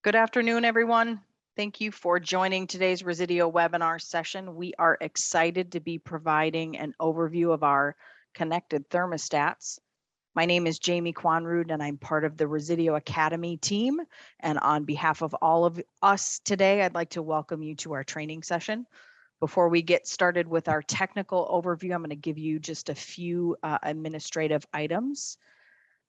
Good afternoon, everyone. Thank you for joining today's Resideo webinar session. We are excited to be providing an overview of our connected thermostats. My name is Jamie Quanrud, and I'm part of the Resideo Academy team. And on behalf of all of us today, I'd like to welcome you to our training session. Before we get started with our technical overview, I'm going to give you just a few administrative items.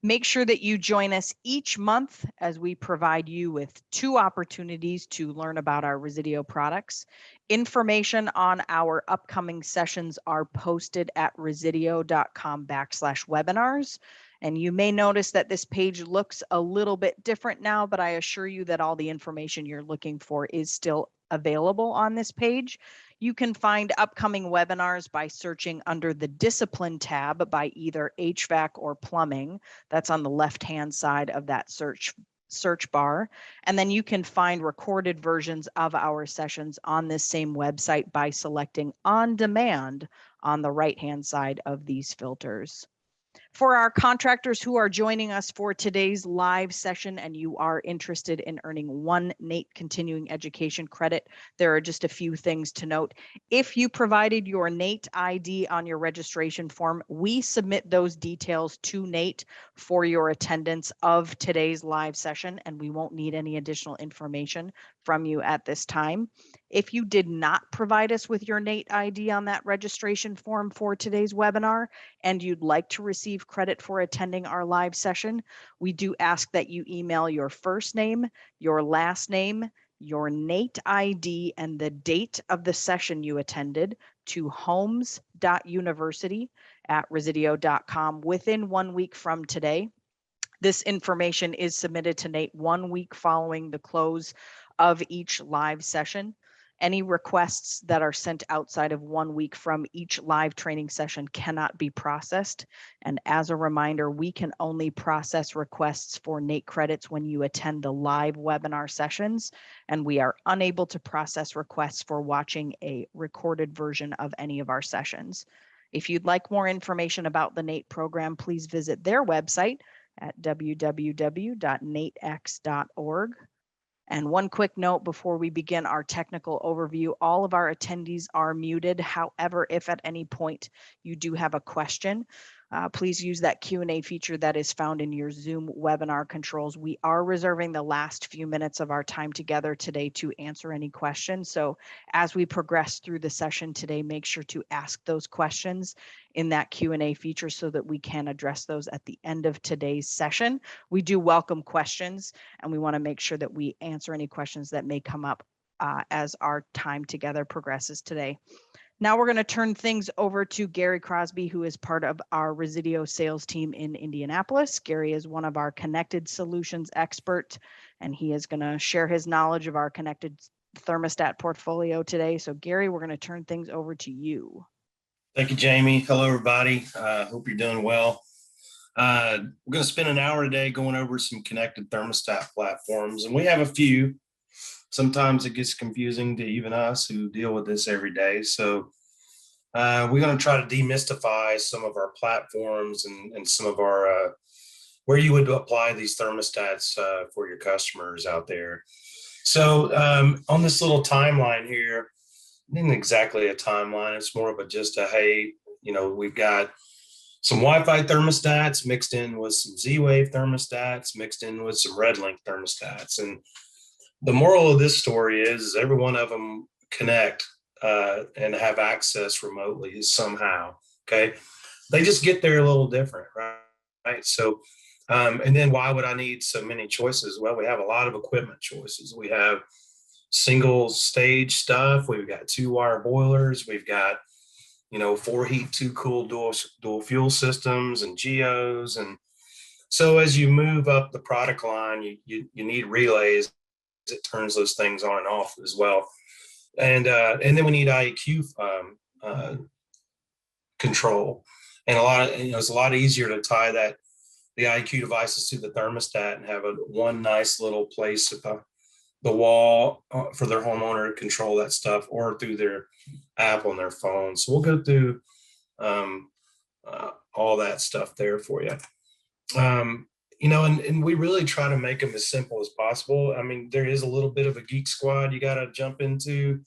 Make sure that you join us each month as we provide you with 2 opportunities to learn about our Resideo products. Information on our upcoming sessions are posted at resideo.com/webinars. And you may notice that this page looks a little bit different now, but I assure you that all the information you're looking for is still available on this page. You can find upcoming webinars by searching under the Discipline tab by either HVAC or plumbing. That's on the left-hand side of that search bar. And then you can find recorded versions of our sessions on this same website by selecting On Demand on the right-hand side of these filters. For our contractors who are joining us for today's live session and you are interested in earning 1 NATE continuing education credit, there are just a few things to note. If you provided your NATE ID on your registration form, we submit those details to NATE for your attendance of today's live session, and we won't need any additional information from you at this time. If you did not provide us with your NATE ID on that registration form for today's webinar, and you'd like to receive credit for attending our live session, we do ask that you email your first name, your last name, your NATE ID, and the date of the session you attended to homes.university@resideo.com within 1 week from today. This information is submitted to NATE 1 week following the close of each live session. Any requests that are sent outside of 1 week from each live training session cannot be processed. And as a reminder, we can only process requests for NATE credits when you attend the live webinar sessions, and we are unable to process requests for watching a recorded version of any of our sessions. If you'd like more information about the NATE program, please visit their website at www.natex.org. And one quick note before we begin our technical overview, all of our attendees are muted. However, if at any point you do have a question, please use that Q&A feature that is found in your Zoom webinar controls. We are reserving the last few minutes of our time together today to answer any questions. So as we progress through the session today, make sure to ask those questions in that Q&A feature so that we can address those at the end of today's session. We do welcome questions, and we want to make sure that we answer any questions that may come up as our time together progresses today. Now we're going to turn things over to Gary Crosby, who is part of our Resideo Sales Team in Indianapolis. Gary is one of our connected solutions expert, and he is going to share his knowledge of our connected thermostat portfolio today. So Gary, we're going to turn things over to you. Thank you, Jamie. Hello, everybody. Hope you're doing well. We're going to spend an hour today going over some connected thermostat platforms, and we have a few. Sometimes it gets confusing to even us who deal with this every day. So we're going to try to demystify some of our platforms and some of our where you would apply these thermostats for your customers out there. So on this little timeline here, it isn't exactly a timeline. It's more of just a, hey, we've got some Wi-Fi thermostats mixed in with some Z-Wave thermostats, mixed in with some RedLINK thermostats. And the moral of this story is every one of them connect and have access remotely somehow. Okay. They just get there a little different, right? So, and then why would I need so many choices? Well, we have a lot of equipment choices. We have single stage stuff. We've got 2-wire boilers. We've got, 4 heat, 2 cool dual fuel systems and geos. And so as you move up the product line, you need relays. It turns those things on and off as well. And then we need IEQ control. And it's a lot easier to tie the IEQ devices to the thermostat and have one nice little place at the wall for their homeowner to control that stuff, or through their app on their phone. So we'll go through all that stuff there for you. and we really try to make them as simple as possible. I mean, there is a little bit of a geek squad you got to jump into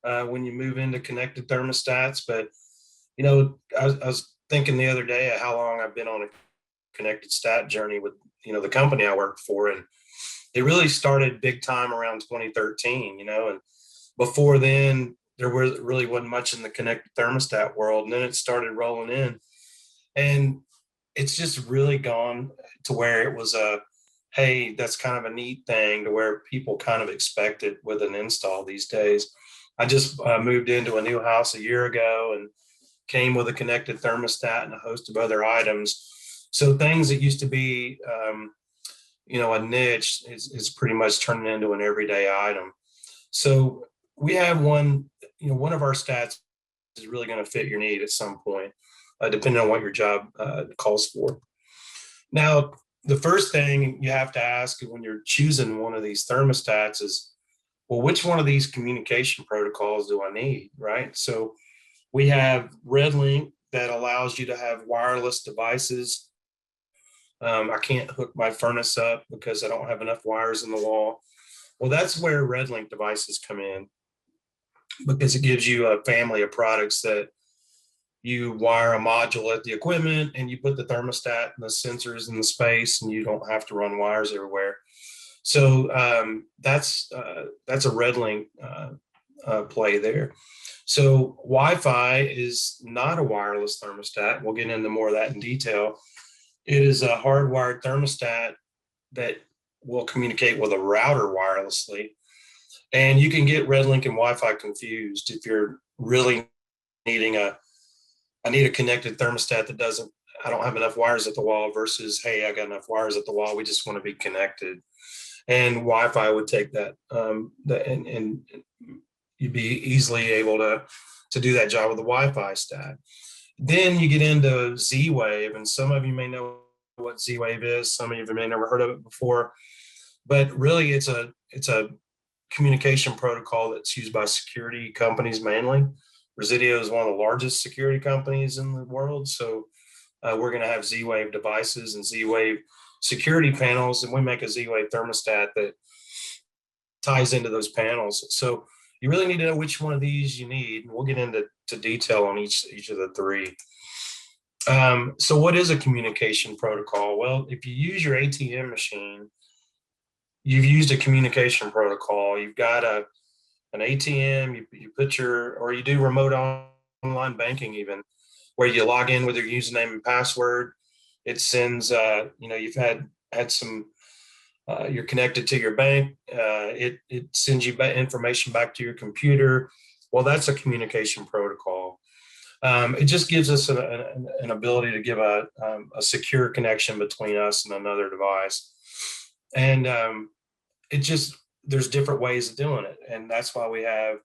when you move into connected thermostats. But, I was thinking the other day of how long I've been on a connected stat journey with, the company I work for. And it really started big time around 2013, and before then, really wasn't much in the connected thermostat world. And then it started rolling in. And it's just really gone to where it was hey, that's kind of a neat thing to where people kind of expect it with an install these days. I just moved into a new house a year ago and came with a connected thermostat and a host of other items. So things that used to be, a niche is pretty much turning into an everyday item. So we have one of our stats is really going to fit your need at some point, depending on what your job calls for. Now, the first thing you have to ask when you're choosing one of these thermostats is, well, which one of these communication protocols do I need, right? So we have RedLINK that allows you to have wireless devices. I can't hook my furnace up because I don't have enough wires in the wall. Well, that's where RedLINK devices come in, because it gives you a family of products that you wire a module at the equipment and you put the thermostat and the sensors in the space, and you don't have to run wires everywhere. So that's a RedLINK play there. So Wi-Fi is not a wireless thermostat. We'll get into more of that in detail. It is a hardwired thermostat that will communicate with a router wirelessly. And you can get RedLINK and Wi-Fi confused if you're really needing I need a connected thermostat that I don't have enough wires at the wall versus, hey, I got enough wires at the wall. We just want to be connected. And Wi-Fi would take that, and you'd be easily able to do that job with the Wi-Fi stat. Then you get into Z-Wave, and some of you may know what Z-Wave is. Some of you may have never heard of it before, but really it's a communication protocol that's used by security companies mainly. Resideo is one of the largest security companies in the world. So we're going to have Z-Wave devices and Z-Wave security panels, and we make a Z-Wave thermostat that ties into those panels. So you really need to know which one of these you need. And we'll get into detail on each of the three. So what is a communication protocol? Well, if you use your ATM machine, you've used a communication protocol. You've got an ATM, you put or you do remote online banking even, where you log in with your username and password. It sends, you've had some, you're connected to your bank. It sends you information back to your computer. Well, that's a communication protocol. It just gives us an ability to give a secure connection between us and another device. And there's different ways of doing it. And that's why we have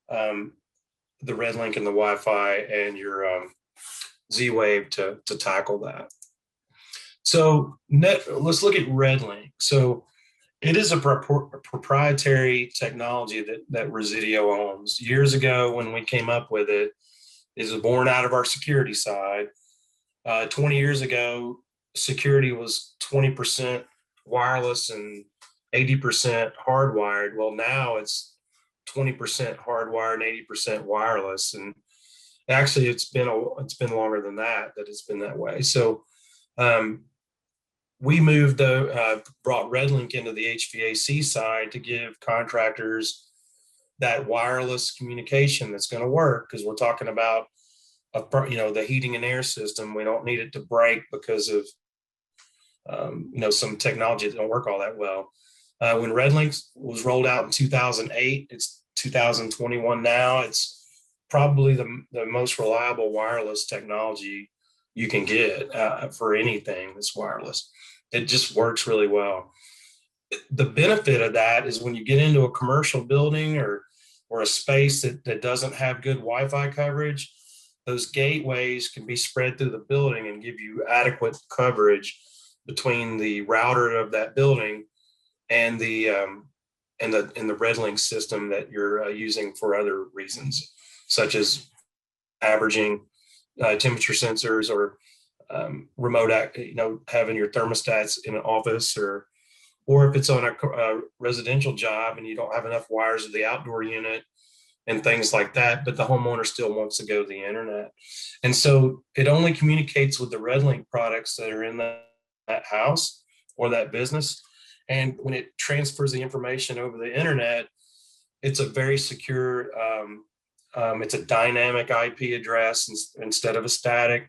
the RedLINK and the Wi-Fi and your Z-Wave to tackle that. So let's look at RedLINK. So it is a proprietary technology that Resideo owns. Years ago, when we came up with it, it was born out of our security side. 20 years ago, security was 20% wireless and 80% hardwired. Well, now it's 20% hardwired and 80% wireless. And actually, it's been longer than that it's been that way. So we brought RedLINK into the HVAC side to give contractors that wireless communication that's going to work, because we're talking about the heating and air system. We don't need it to break because of some technology that don't work all that well. When RedLINK was rolled out in 2008, it's 2021 now. It's probably the most reliable wireless technology you can get for anything that's wireless. It just works really well. The benefit of that is when you get into a commercial building or a space that doesn't have good Wi-Fi coverage, those gateways can be spread through the building and give you adequate coverage between the router of that building and the RedLINK system that you're using for other reasons, such as averaging temperature sensors or remote, having your thermostats in an office, or if it's on a residential job and you don't have enough wires of the outdoor unit and things like that, but the homeowner still wants to go to the internet. And so it only communicates with the RedLINK products that are in that house or that business. And when it transfers the information over the internet, it's a very secure, it's a dynamic IP address instead of a static.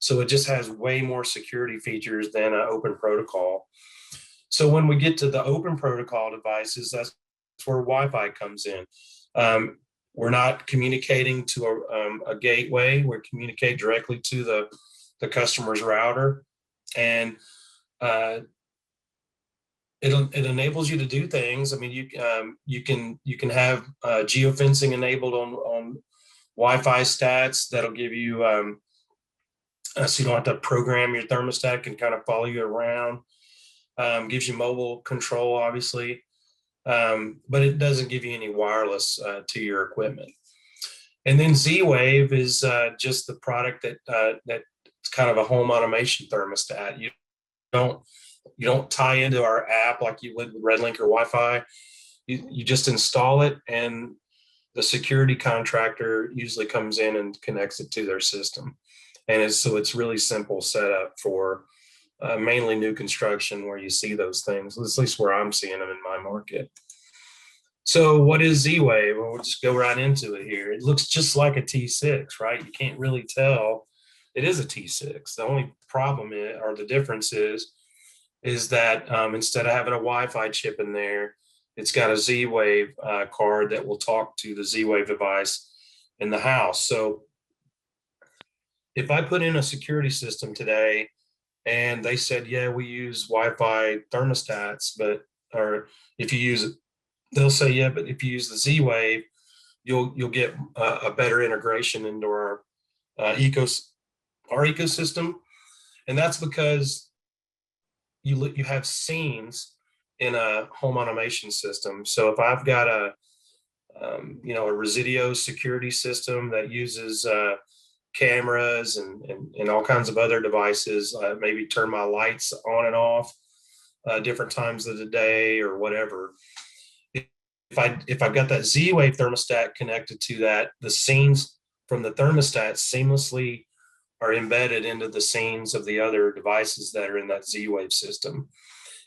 So it just has way more security features than an open protocol. So when we get to the open protocol devices, that's where Wi-Fi comes in. We're not communicating to a gateway. We communicate directly to the customer's router, and it enables you to do things. I mean, you can have geofencing enabled on Wi-Fi stats that'll give you so you don't have to program your thermostat, can kind of follow you around. Gives you mobile control, obviously, but it doesn't give you any wireless to your equipment. And then Z-Wave is just the product that's kind of a home automation thermostat. You don't tie into our app like you would with RedLINK or Wi-Fi. You just install it, and the security contractor usually comes in and connects it to their system. And it's really simple setup for mainly new construction where you see those things, at least where I'm seeing them in my market. So what is Z-Wave? Well, we'll just go right into it here. It looks just like a T6, right? You can't really tell it is a T6. The only problem or the difference is that instead of having a Wi-Fi chip in there, it's got a Z-Wave card that will talk to the Z-Wave device in the house. So if I put in a security system today and they said, yeah, we use Wi-Fi thermostats, or if you use it, they'll say, yeah, but if you use the Z-Wave, you'll get a better integration into our ecosystem. And that's because you have scenes in a home automation system. So if I've got a Resideo security system that uses cameras and all kinds of other devices, maybe turn my lights on and off different times of the day or whatever. If I've got that Z-Wave thermostat connected to that, the scenes from the thermostat seamlessly are embedded into the scenes of the other devices that are in that Z-Wave system.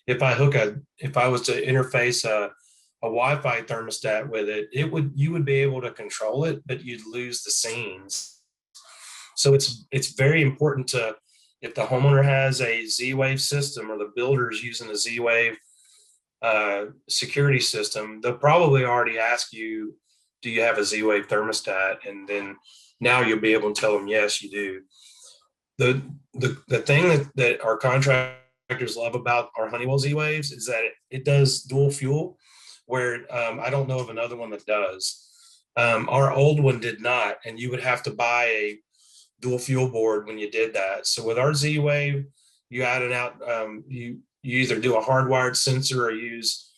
If I was to interface a Wi-Fi thermostat with it, you would be able to control it, but you'd lose the scenes. So it's very important if the homeowner has a Z-Wave system or the builder's using a Z-Wave security system, they'll probably already ask you, do you have a Z-Wave thermostat? And then now you'll be able to tell them, yes, you do. The thing that our contractors love about our Honeywell Z-Waves is that it does dual fuel, where I don't know of another one that does. Our old one did not, and you would have to buy a dual fuel board when you did that. So with our Z-Wave, you add it out, you either do a hardwired sensor or use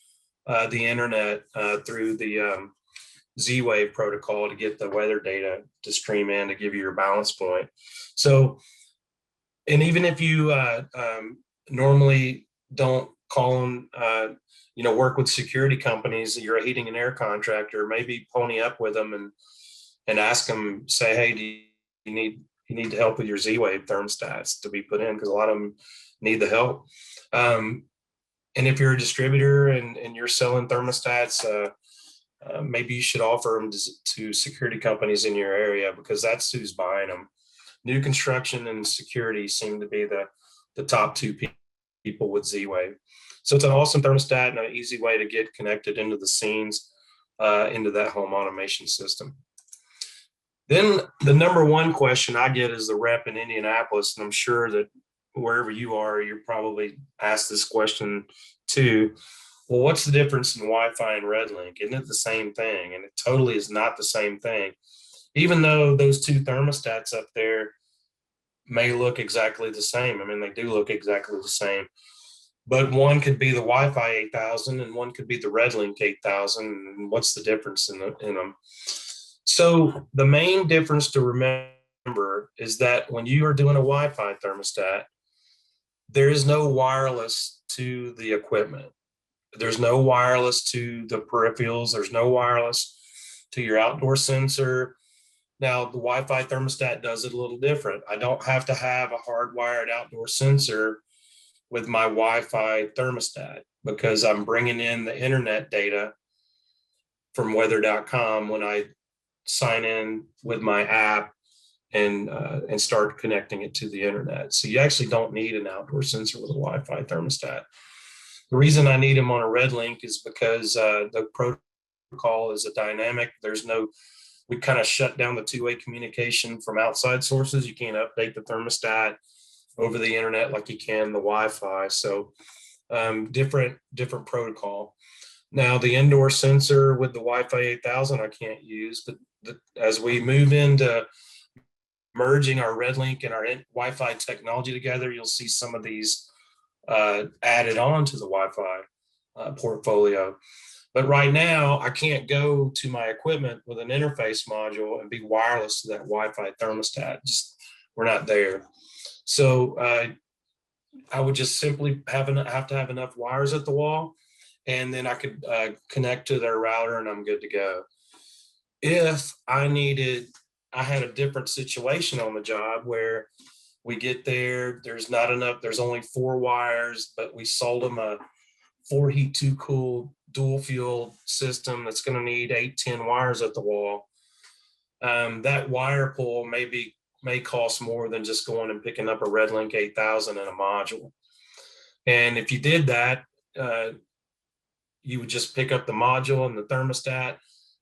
the internet through the Z-Wave protocol to get the weather data to stream in to give you your balance point. So, and even if you normally don't call them, work with security companies, you're a heating and air contractor, maybe pony up with them and ask them, say, hey, do you need help with your Z-Wave thermostats to be put in? Because a lot of them need the help. And if you're a distributor and you're selling thermostats, maybe you should offer them to security companies in your area, because that's who's buying them. New construction and security seem to be the top two people with Z-Wave. So it's an awesome thermostat and an easy way to get connected into the scenes, into that home automation system. Then the number one question I get as the rep in Indianapolis, and I'm sure that wherever you are, you're probably asked this question too. Well, what's the difference in Wi-Fi and RedLINK? Isn't it the same thing? And it totally is not the same thing. Even though those two thermostats up there may look exactly the same. I mean, they do look exactly the same. But one could be the Wi-Fi 8000 and one could be the RedLINK 8000. And what's the difference in them? So the main difference to remember remember is that when you are doing a Wi-Fi thermostat, there is no wireless to the equipment. There's no wireless to the peripherals. There's no wireless to your outdoor sensor. Now, the Wi-Fi thermostat does it a little different. I don't have to have a hardwired outdoor sensor with my Wi-Fi thermostat because I'm bringing in the internet data from weather.com when I sign in with my app and start connecting it to the internet. So you actually don't need an outdoor sensor with a Wi-Fi thermostat. The reason I need them on a RedLINK is because the protocol is a dynamic. We kind of shut down the two-way communication from outside sources. You can't update the thermostat over the internet like you can the Wi-Fi. So different protocol. Now the indoor sensor with the Wi-Fi 8000 I can't use, but as we move into merging our RedLINK and our Wi-Fi technology together, you'll see some of these added on to the Wi-Fi portfolio. But right now, I can't go to my equipment with an interface module and be wireless to that Wi-Fi thermostat. We're not there. So I would just simply have to have enough wires at the wall, and then I could connect to their router and I'm good to go. If I had a different situation on the job where we get there, there's not enough, there's only 4 wires, but we sold them a 4 heat 2 cool dual fuel system that's going to need 8-10 wires at the wall. That wire pull may cost more than just going and picking up a RedLINK 8000 and a module. And if you did that, you would just pick up the module and the thermostat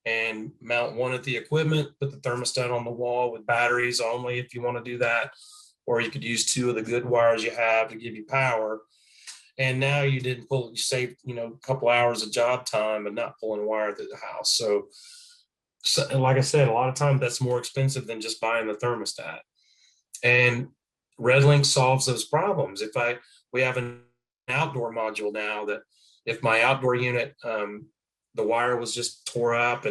and mount one at the equipment, put the thermostat on the wall with batteries only if you want to do that, or you could use 2 of the good wires you have to give you power. And now you saved, a couple hours of job time and not pulling wire through the house. So like I said, a lot of times that's more expensive than just buying the thermostat. And RedLINK solves those problems. We have an outdoor module now that if my outdoor unit, the wire was just tore up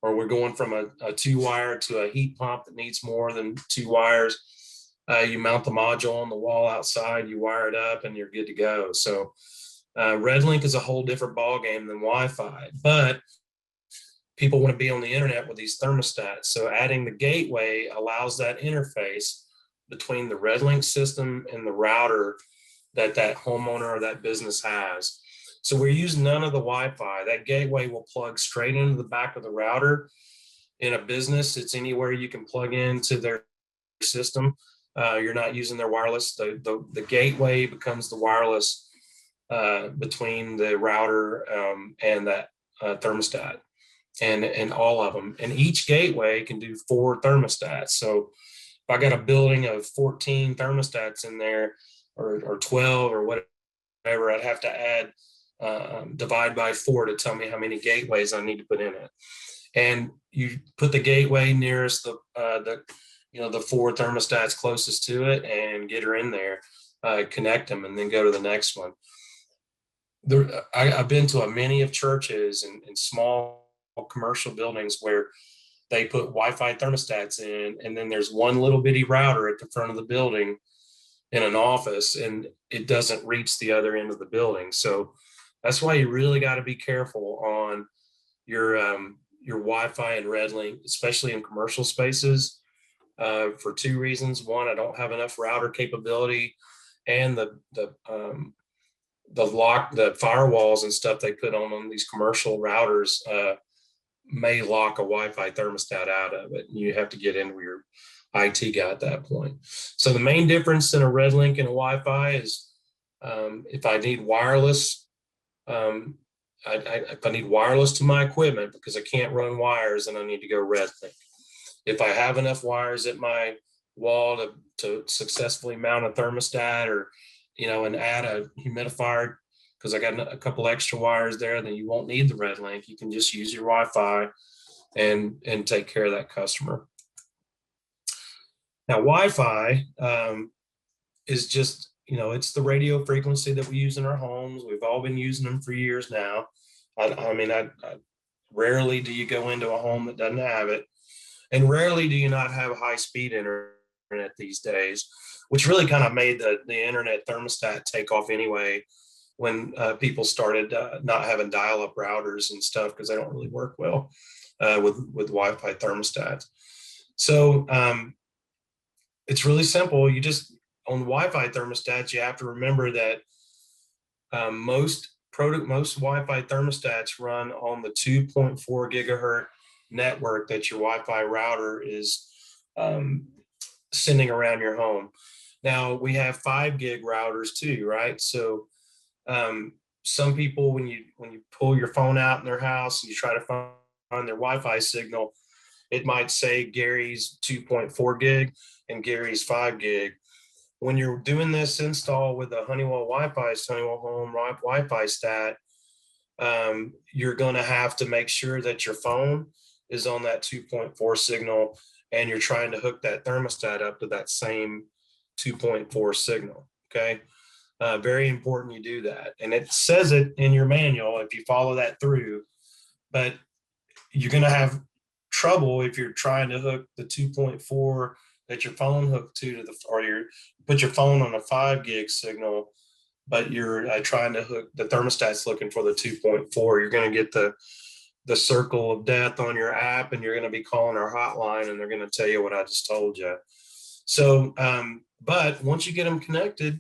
or we're going from a 2-wire to a heat pump that needs more than 2 wires, you mount the module on the wall outside, you wire it up and you're good to go. So RedLINK is a whole different ballgame than Wi-Fi, but people want to be on the internet with these thermostats. So adding the gateway allows that interface between the RedLINK system and the router that homeowner or that business has. So we're using none of the Wi-Fi. That gateway will plug straight into the back of the router. In a business, it's anywhere you can plug into their system. You're not using their wireless. The gateway becomes the wireless between the router and that thermostat, and all of them. And each gateway can do 4 thermostats. So if I got a building of 14 thermostats in there, or 12 or whatever, I'd have to add divide by 4 to tell me how many gateways I need to put in it. And you put the gateway nearest the 4 thermostats closest to it and get her in there, connect them, and then go to the next one. I've been to many of churches and small commercial buildings where they put Wi-Fi thermostats in, and then there's one little bitty router at the front of the building in an office, and it doesn't reach the other end of the building. So that's why you really got to be careful on your Wi-Fi and RedLINK, especially in commercial spaces, for 2 reasons. One, I don't have enough router capability, and the firewalls and stuff they put on these commercial routers may lock a Wi-Fi thermostat out of it. You have to get into your IT guy at that point. So the main difference in a RedLINK and a Wi-Fi is if I need wireless, if I need wireless to my equipment because I can't run wires, then I need to go RedLINK. If I have enough wires at my wall to successfully mount a thermostat or, and add a humidifier, because I got a couple extra wires there, then you won't need the RedLINK. You can just use your Wi-Fi and take care of that customer. Now, Wi-Fi is just, it's the radio frequency that we use in our homes. We've all been using them for years now. I rarely do you go into a home that doesn't have it. And rarely do you not have high-speed internet these days, which really kind of made the internet thermostat take off anyway when people started not having dial-up routers and stuff, because they don't really work well with Wi-Fi thermostats. So it's really simple. You just, on Wi-Fi thermostats, you have to remember that most Wi-Fi thermostats run on the 2.4 gigahertz network that your Wi-Fi router is sending around your home. Now we have 5 gig routers too, right? So some people, when you pull your phone out in their house and you try to find their Wi-Fi signal, it might say Gary's 2.4 gig and Gary's 5 gig. When you're doing this install with a Honeywell Wi-Fi, Honeywell Home Wi-Fi stat, you're going to have to make sure that your phone is on that 2.4 signal, and you're trying to hook that thermostat up to that same 2.4 signal. Okay. Very important you do that. And it says it in your manual if you follow that through, but you're going to have trouble if you're trying to hook the 2.4 that your phone hooked to the, or you put your phone on a 5 gig signal, but you're trying to hook the thermostat's looking for the 2.4. You're going to get the circle of death on your app, and you're going to be calling our hotline, and they're going to tell you what I just told you. So, but once you get them connected,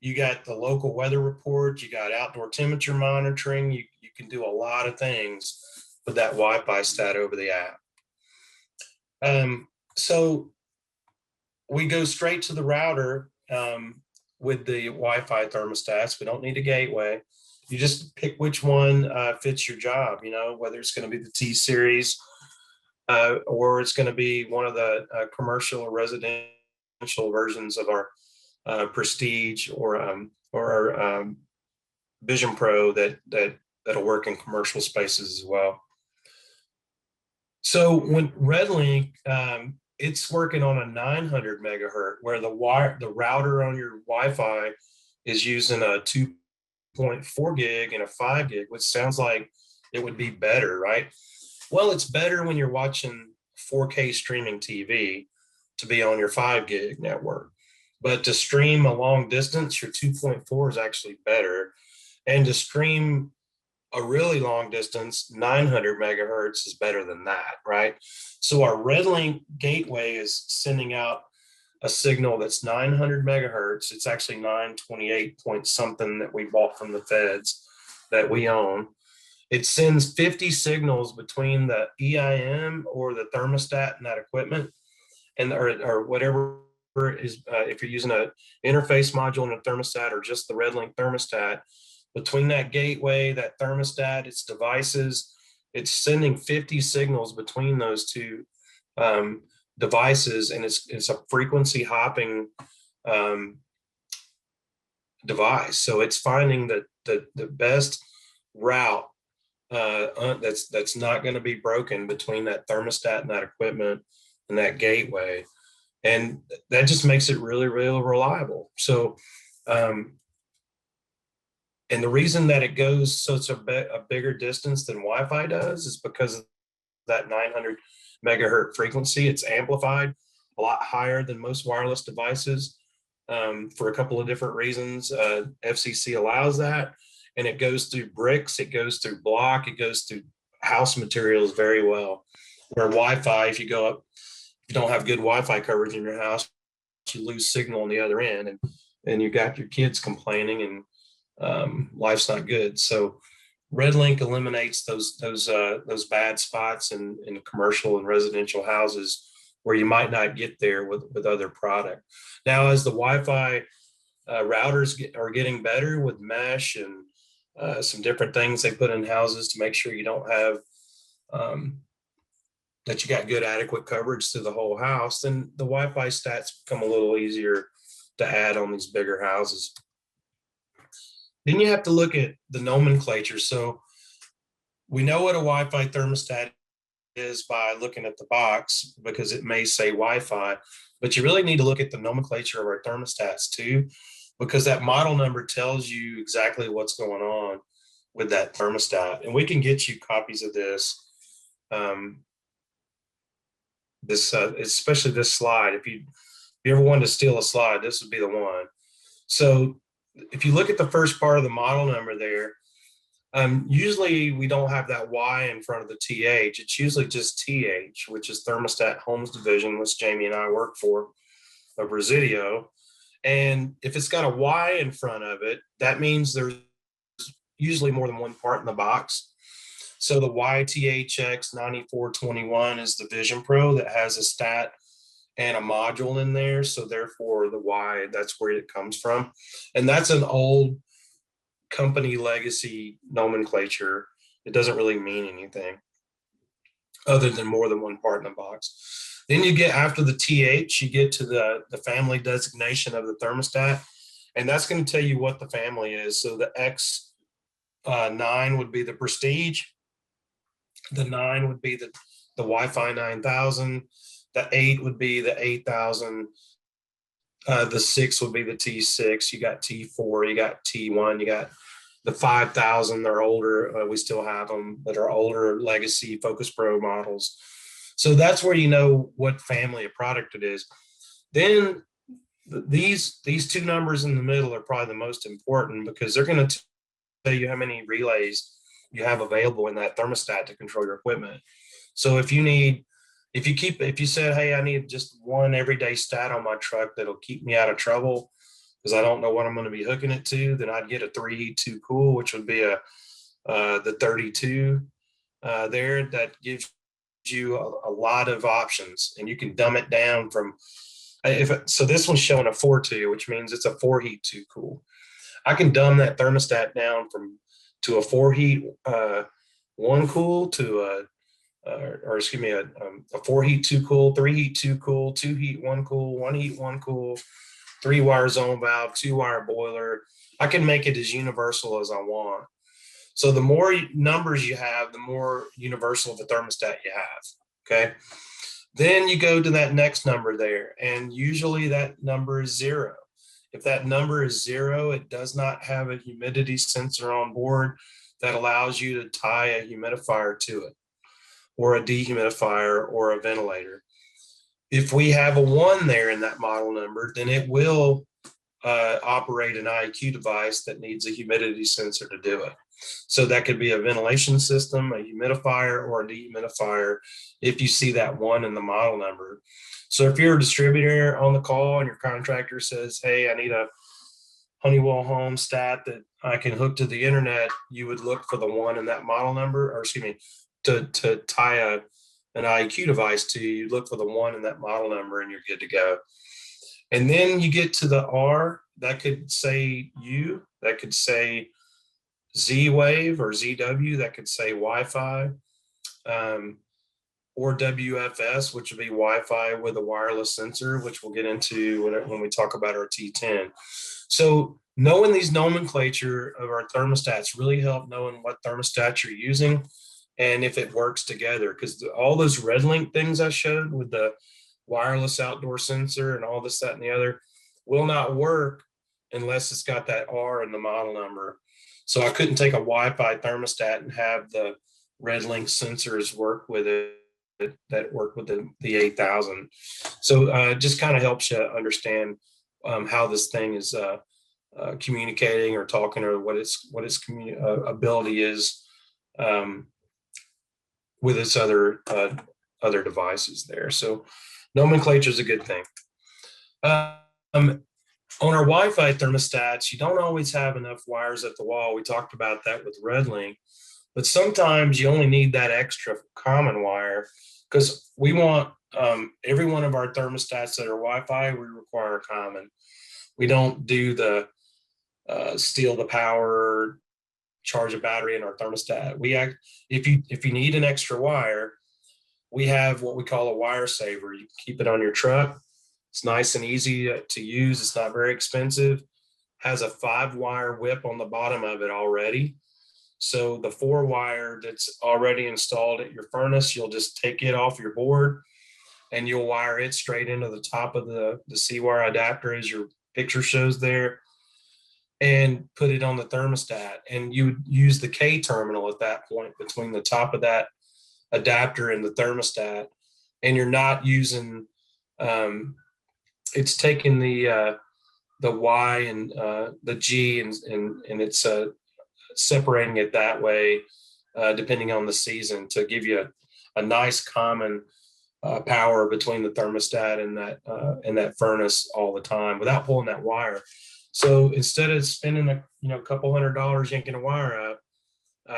you got the local weather report, you got outdoor temperature monitoring. You can do a lot of things with that Wi-Fi stat over the app. So we go straight to the router with the Wi-Fi thermostats. We don't need a gateway. You just pick which one fits your job, you know, whether it's going to be the T series or it's going to be one of the commercial or residential versions of our Prestige or our Vision Pro that'll work in commercial spaces as well. So when RedLINK, it's working on a 900 megahertz, where the router on your Wi-Fi is using a 2.4 gig and a 5 gig, which sounds like it would be better, right? Well, it's better when you're watching 4K streaming TV to be on your 5 gig network. But to stream a long distance, your 2.4 is actually better. And to stream a really long distance, 900 megahertz is better than that, right? So our RedLINK gateway is sending out a signal that's 900 megahertz. It's actually 928 point something that we bought from the feds that we own. It sends 50 signals between the EIM or the thermostat and that equipment, and or whatever is, if you're using an interface module and a thermostat or just the RedLINK thermostat, between that gateway, that thermostat, its devices, it's sending 50 signals between those two devices, and it's a frequency hopping device. So it's finding the best route that's not going to be broken between that thermostat and that equipment and that gateway, and that just makes it really, really reliable. So and the reason that it goes such a bigger distance than Wi-Fi does is because of that 900 megahertz frequency. It's amplified a lot higher than most wireless devices for a couple of different reasons. FCC allows that, and it goes through bricks, it goes through block, it goes through house materials very well. Where Wi-Fi, if you go up, if you don't have good Wi-Fi coverage in your house, you lose signal on the other end, and you got your kids complaining, and life's not good. So RedLINK eliminates those bad spots in commercial and residential houses where you might not get there with other product. Now, as the Wi-Fi routers are getting better with mesh and some different things they put in houses to make sure you don't have that you got good adequate coverage to the whole house, then the Wi-Fi stats become a little easier to add on these bigger houses. Then you have to look at the nomenclature. So we know what a Wi-Fi thermostat is by looking at the box, because it may say Wi-Fi, but you really need to look at the nomenclature of our thermostats too, because that model number tells you exactly what's going on with that thermostat. And we can get you copies of this. this, especially this slide. If you ever wanted to steal a slide, this would be the one. So if you look at the first part of the model number there, usually we don't have that Y in front of the TH. It's usually just TH, which is Thermostat Homes Division, which Jamie and I work for, of Resideo. And if it's got a Y in front of it, that means there's usually more than one part in the box. So the YTHX 9421 is the Vision Pro that has a stat and a module in there. So therefore the Y, that's where it comes from. And that's an old company legacy nomenclature. It doesn't really mean anything other than more than one part in the box. Then you get, after the TH, you get to the family designation of the thermostat, and that's going to tell you what the family is. So the X9 would be the Prestige, the 9 would be the Wi-Fi 9000, the 8 would be the 8000, the 6 would be the T6, you got T4, you got T1, you got the 5000, they're older, we still have them, that are older legacy Focus Pro models. So that's where you know what family of product it is. Then these two numbers in the middle are probably the most important, because they're going to tell you how many relays you have available in that thermostat to control your equipment. So if you said, hey, I need just one everyday stat on my truck that'll keep me out of trouble because I don't know what I'm going to be hooking it to, then I'd get a 3 heat 2 cool, which would be the 32 there. That gives you a lot of options, and you can dumb it down from, so this one's showing a 4.2, which means it's a 4 heat 2 cool. I can dumb that thermostat down to a 4 heat 1 cool to a 4 heat 2 cool, 3 heat 2 cool, 2 heat 1 cool, 1 heat 1 cool, 3 wire zone valve, 2 wire boiler. I can make it as universal as I want. So the more numbers you have, the more universal of a thermostat you have. Okay. Then you go to that next number there, and usually that number is 0. If that number is 0, it does not have a humidity sensor on board that allows you to tie a humidifier to it, or a dehumidifier, or a ventilator. If we have a 1 there in that model number, then it will operate an IQ device that needs a humidity sensor to do it. So that could be a ventilation system, a humidifier, or a dehumidifier if you see that 1 in the model number. So if you're a distributor on the call and your contractor says, hey, I need a Honeywell Home stat that I can hook to the internet, you would look for the 1 in that model number, or excuse me, to tie an IQ device to, you look for the 1 in that model number, and you're good to go. And then you get to the R, that could say U, that could say Z-Wave or ZW, that could say Wi-Fi, or WFS, which would be Wi-Fi with a wireless sensor, which we'll get into when we talk about our T10. So knowing these nomenclature of our thermostats really help knowing what thermostat you're using and if it works together, because all those RedLINK things I showed with the wireless outdoor sensor and all this, that, and the other will not work unless it's got that R in the model number. So I couldn't take a Wi-Fi thermostat and have the RedLINK sensors work with it that work with the 8000. So just kind of helps you understand how this thing is communicating or talking, or what its ability is with its other devices there. So nomenclature is a good thing. On our Wi-Fi thermostats, you don't always have enough wires at the wall. We talked about that with RedLINK, but sometimes you only need that extra common wire, because we want every one of our thermostats that are Wi-Fi, we require a common. We don't do the steal the power, charge a battery in our thermostat. If you need an extra wire, we have what we call a wire saver. You can keep it on your truck. It's nice and easy to use. It's not very expensive. Has a 5-wire whip on the bottom of it already. So the 4-wire that's already installed at your furnace, you'll just take it off your board and you'll wire it straight into the top of the C-wire adapter, as your picture shows there, and put it on the thermostat. And you would use the K terminal at that point between the top of that adapter and the thermostat and you're not using, it's taking the Y and the G and it's separating it that way, depending on the season, to give you a nice common power between the thermostat and that furnace all the time without pulling that wire. So instead of spending a couple $100 yanking a wire up,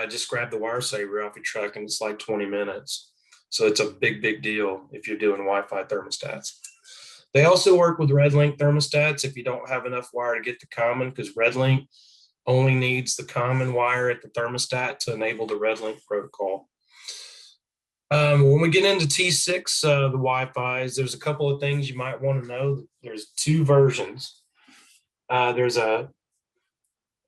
just grab the wire saver off your truck, and it's like 20 minutes. So it's a big deal if you're doing Wi-Fi thermostats. They also work with RedLINK thermostats if you don't have enough wire to get the common, because RedLINK only needs the common wire at the thermostat to enable the RedLINK protocol. When we get into T6, the Wi-Fi's, there's a couple of things you might want to know. There's two versions. They're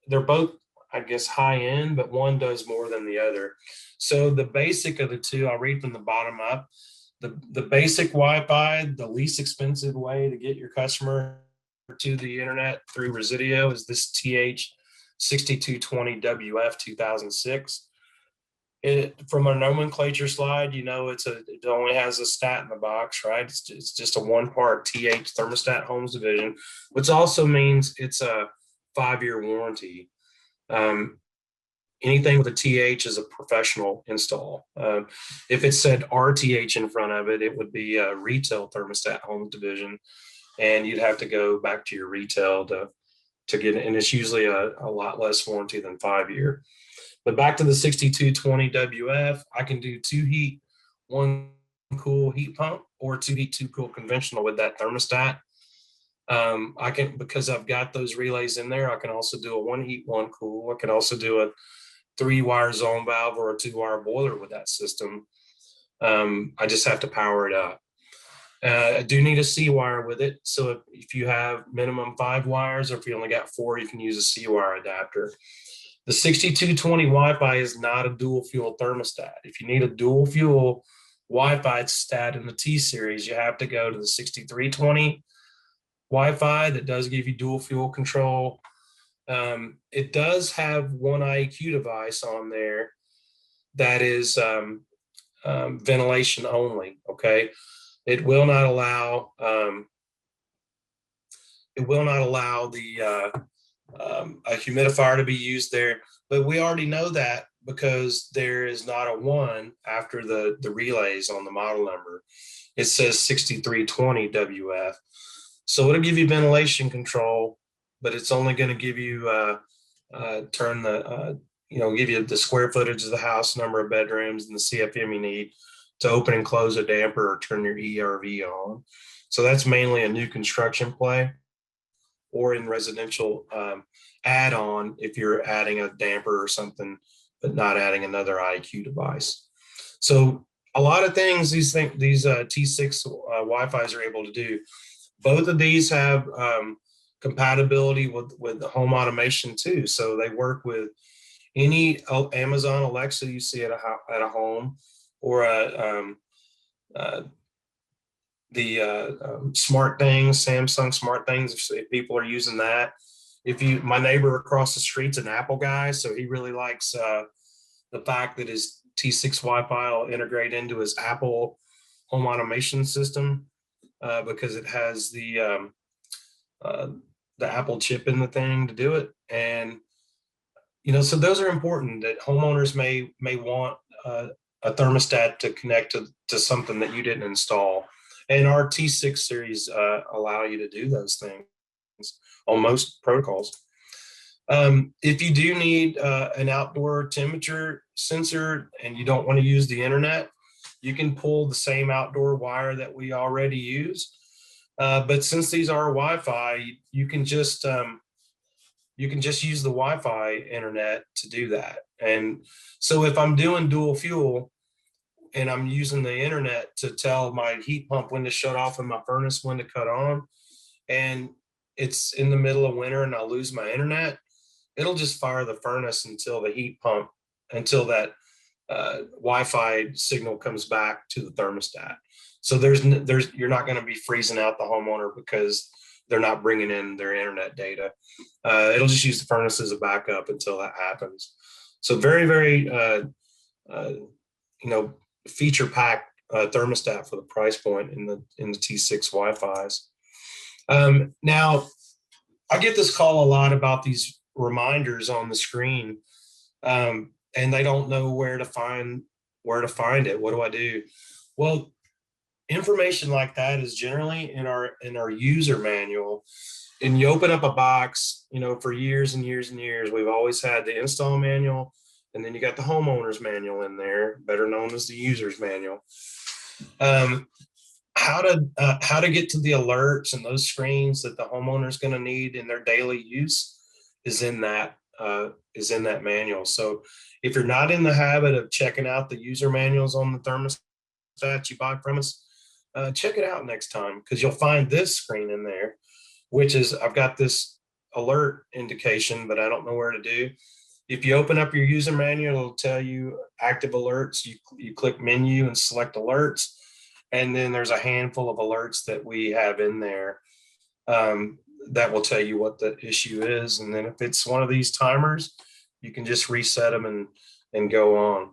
both, I guess, high end, but one does more than the other. So the basic of the two, I'll read from the bottom up. The basic Wi-Fi, the least expensive way to get your customer to the internet through Resideo, is this TH6220WF 2006. From a nomenclature slide, it only has a stat in the box, right? It's just a one-part TH thermostat homes division, which also means it's a 5-year warranty. Anything with a TH is a professional install. If it said RTH in front of it, it would be a retail thermostat homes division, and you'd have to go back to your retail to get it, and it's usually a lot less warranty than 5-year. But back to the 6220WF, I can do 2 heat, 1 cool heat pump, or 2 heat, 2 cool conventional with that thermostat. I can, because I've got those relays in there, I can also do a 1 heat, 1 cool. I can also do a 3-wire zone valve or a 2-wire boiler with that system. I just have to power it up. I do need a C wire with it. So if you have minimum 5 wires, or if you only got 4, you can use a C wire adapter. The 6220 Wi-Fi is not a dual fuel thermostat. If you need a dual fuel Wi-Fi stat in the T series, you have to go to the 6320 Wi-Fi that does give you dual fuel control. It does have one IEQ device on there that is ventilation only. Okay, it will not allow a humidifier to be used there, but we already know that because there is not a 1 after the relays on the model number. It says 6320 WF. So it'll give you ventilation control, but it's only going to give you give you the square footage of the house, number of bedrooms, and the CFM you need to open and close a damper or turn your ERV on. So that's mainly a new construction play, or in residential add-on if you're adding a damper or something, but not adding another IQ device. So a lot of things these T6 Wi-Fi's are able to do. Both of these have compatibility with the home automation too. So they work with any Amazon Alexa you see at a home, or smart things, Samsung smart things, if people are using that. My neighbor across the street's an Apple guy, so he really likes the fact that his T6 Wi-Fi will integrate into his Apple home automation system because it has the Apple chip in the thing to do it. And so those are important, that homeowners may want a thermostat to connect to something that you didn't install. And our T6 series allow you to do those things on most protocols. If you do need an outdoor temperature sensor and you don't want to use the internet, you can pull the same outdoor wire that we already use. But since these are Wi-Fi, you can just use the Wi-Fi internet to do that. And so if I'm doing dual fuel and I'm using the internet to tell my heat pump when to shut off and my furnace when to cut on, and it's in the middle of winter and I lose my internet, it'll just fire the furnace until that Wi-Fi signal comes back to the thermostat. So you're not going to be freezing out the homeowner because they're not bringing in their internet data. It'll just use the furnace as a backup until that happens. So very, very, feature packed thermostat for the price point in the T6 Wi-Fi's. Now, I get this call a lot about these reminders on the screen, and they don't know where to find it. What do I do? Well, information like that is generally in our user manual. And you open up a box, for years and years and years, we've always had the install manual, and then you got the homeowners manual in there, better known as the user's manual. How to get to the alerts and those screens that the homeowner is going to need in their daily use is in that manual. So if you're not in the habit of checking out the user manuals on the thermostat you buy from us, check it out next time, because you'll find this screen in there, which is, I've got this alert indication, but I don't know where to do. If you open up your user manual, it'll tell you active alerts. You click menu and select alerts. And then there's a handful of alerts that we have in there that will tell you what the issue is. And then if it's one of these timers, you can just reset them and go on.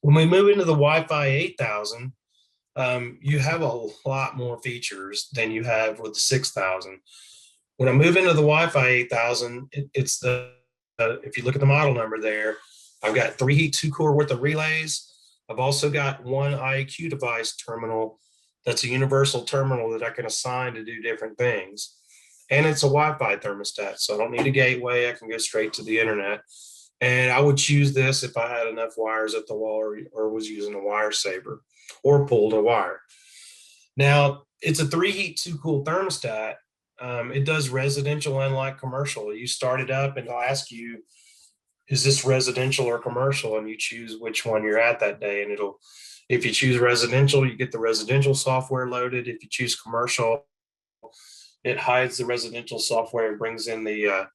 When we move into the Wi-Fi 8000, you have a lot more features than you have with the 6000. When I move into the Wi-Fi 8000, it's if you look at the model number there, I've got 3 heat, 2 core worth of relays. I've also got one IAQ device terminal that's a universal terminal that I can assign to do different things. And it's a Wi-Fi thermostat, so I don't need a gateway. I can go straight to the internet. And I would choose this if I had enough wires at the wall or was using a wire saver or pulled a wire. Now, it's a 3 heat, 2 cool thermostat. It does residential and light commercial. You start it up and it'll ask you, is this residential or commercial? And you choose which one you're at that day. And if you choose residential, you get the residential software loaded. If you choose commercial, it hides the residential software and brings in the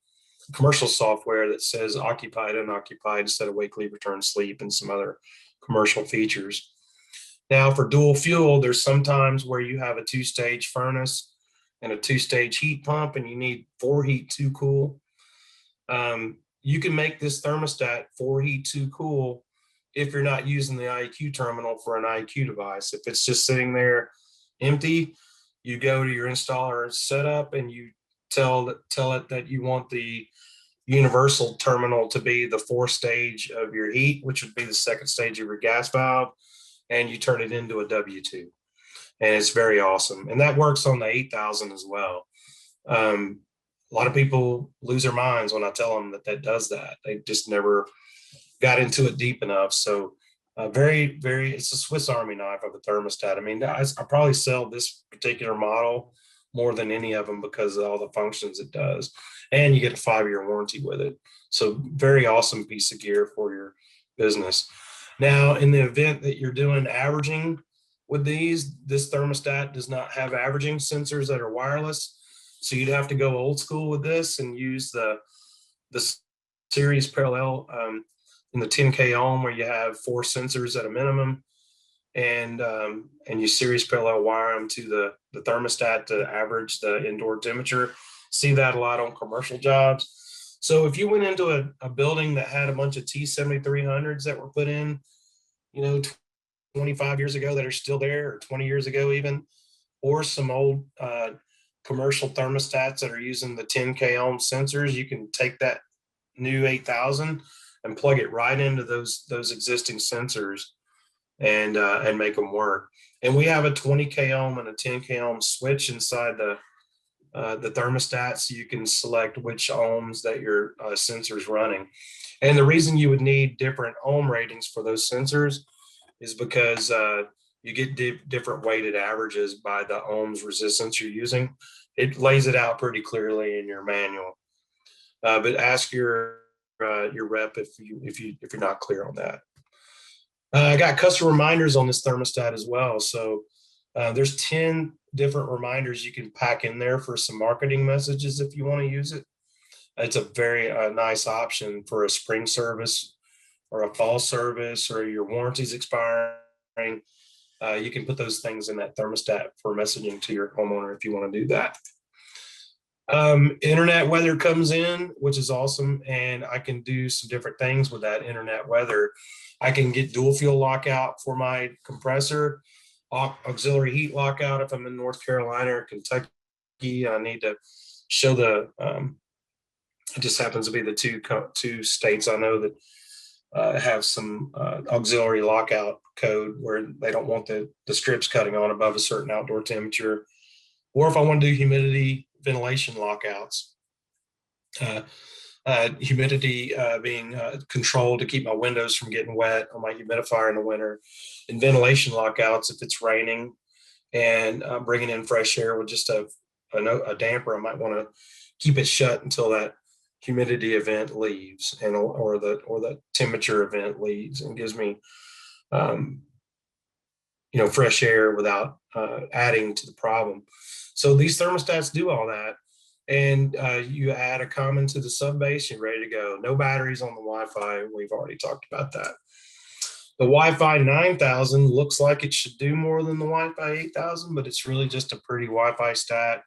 commercial software that says occupied, unoccupied, instead of wake, leave, return, sleep, and some other commercial features. Now, for dual fuel, there's sometimes where you have a 2-stage furnace and a 2-stage heat pump, and you need 4 heat, 2 cool. You can make this thermostat 4 heat, 2 cool if you're not using the IQ terminal for an IQ device. If it's just sitting there empty, you go to your installer setup and you tell it that you want the universal terminal to be the 4th stage of your heat, which would be the 2nd stage of your gas valve, and you turn it into a W2. And it's very awesome. And that works on the 8000 as well. A lot of people lose their minds when I tell them that does that. They just never got into it deep enough. So very, very, it's a Swiss Army knife of a thermostat. I mean, I probably sell this particular model more than any of them because of all the functions it does. And you get a 5-year warranty with it. So very awesome piece of gear for your business. Now, in the event that you're doing averaging with this thermostat does not have averaging sensors that are wireless. So you'd have to go old school with this and use the series parallel in the 10K ohm, where you have 4 sensors at a minimum, and you series parallel wire them to the thermostat to average the indoor temperature. See that a lot on commercial jobs. So if you went into a building that had a bunch of T7300s that were put in, 25 years ago that are still there, or 20 years ago even, or some old commercial thermostats that are using the 10K ohm sensors, you can take that new 8000 and plug it right into those existing sensors and make them work. And we have a 20K ohm and a 10K ohm switch inside the thermostat, so you can select which ohms that your sensor's running. And the reason you would need different ohm ratings for those sensors is because you get different weighted averages by the ohms resistance you're using. It lays it out pretty clearly in your manual. But ask your rep if you're not clear on that. I got custom reminders on this thermostat as well. So there's 10 different reminders you can pack in there for some marketing messages if you want to use it. It's a very nice option for a spring service or a fall service, or your warranty's expiring. You can put those things in that thermostat for messaging to your homeowner if you want to do that. Internet weather comes in, which is awesome. And I can do some different things with that internet weather. I can get dual fuel lockout for my compressor, auxiliary heat lockout if I'm in North Carolina or Kentucky. I need to show it just happens to be the two states I know that have some auxiliary lockout code where they don't want the strips cutting on above a certain outdoor temperature. Or if I want to do humidity ventilation lockouts, humidity being controlled to keep my windows from getting wet on my humidifier in the winter, and ventilation lockouts if it's raining and bringing in fresh air with just a damper. I might want to keep it shut until that humidity event leaves and or the temperature event leaves and gives me fresh air without adding to the problem. So these thermostats do all that. And you add a common to the sub base, you're ready to go. No batteries on the Wi-Fi. We've already talked about that. The Wi-Fi 9000 looks like it should do more than the Wi-Fi 8000, but it's really just a pretty Wi-Fi stat.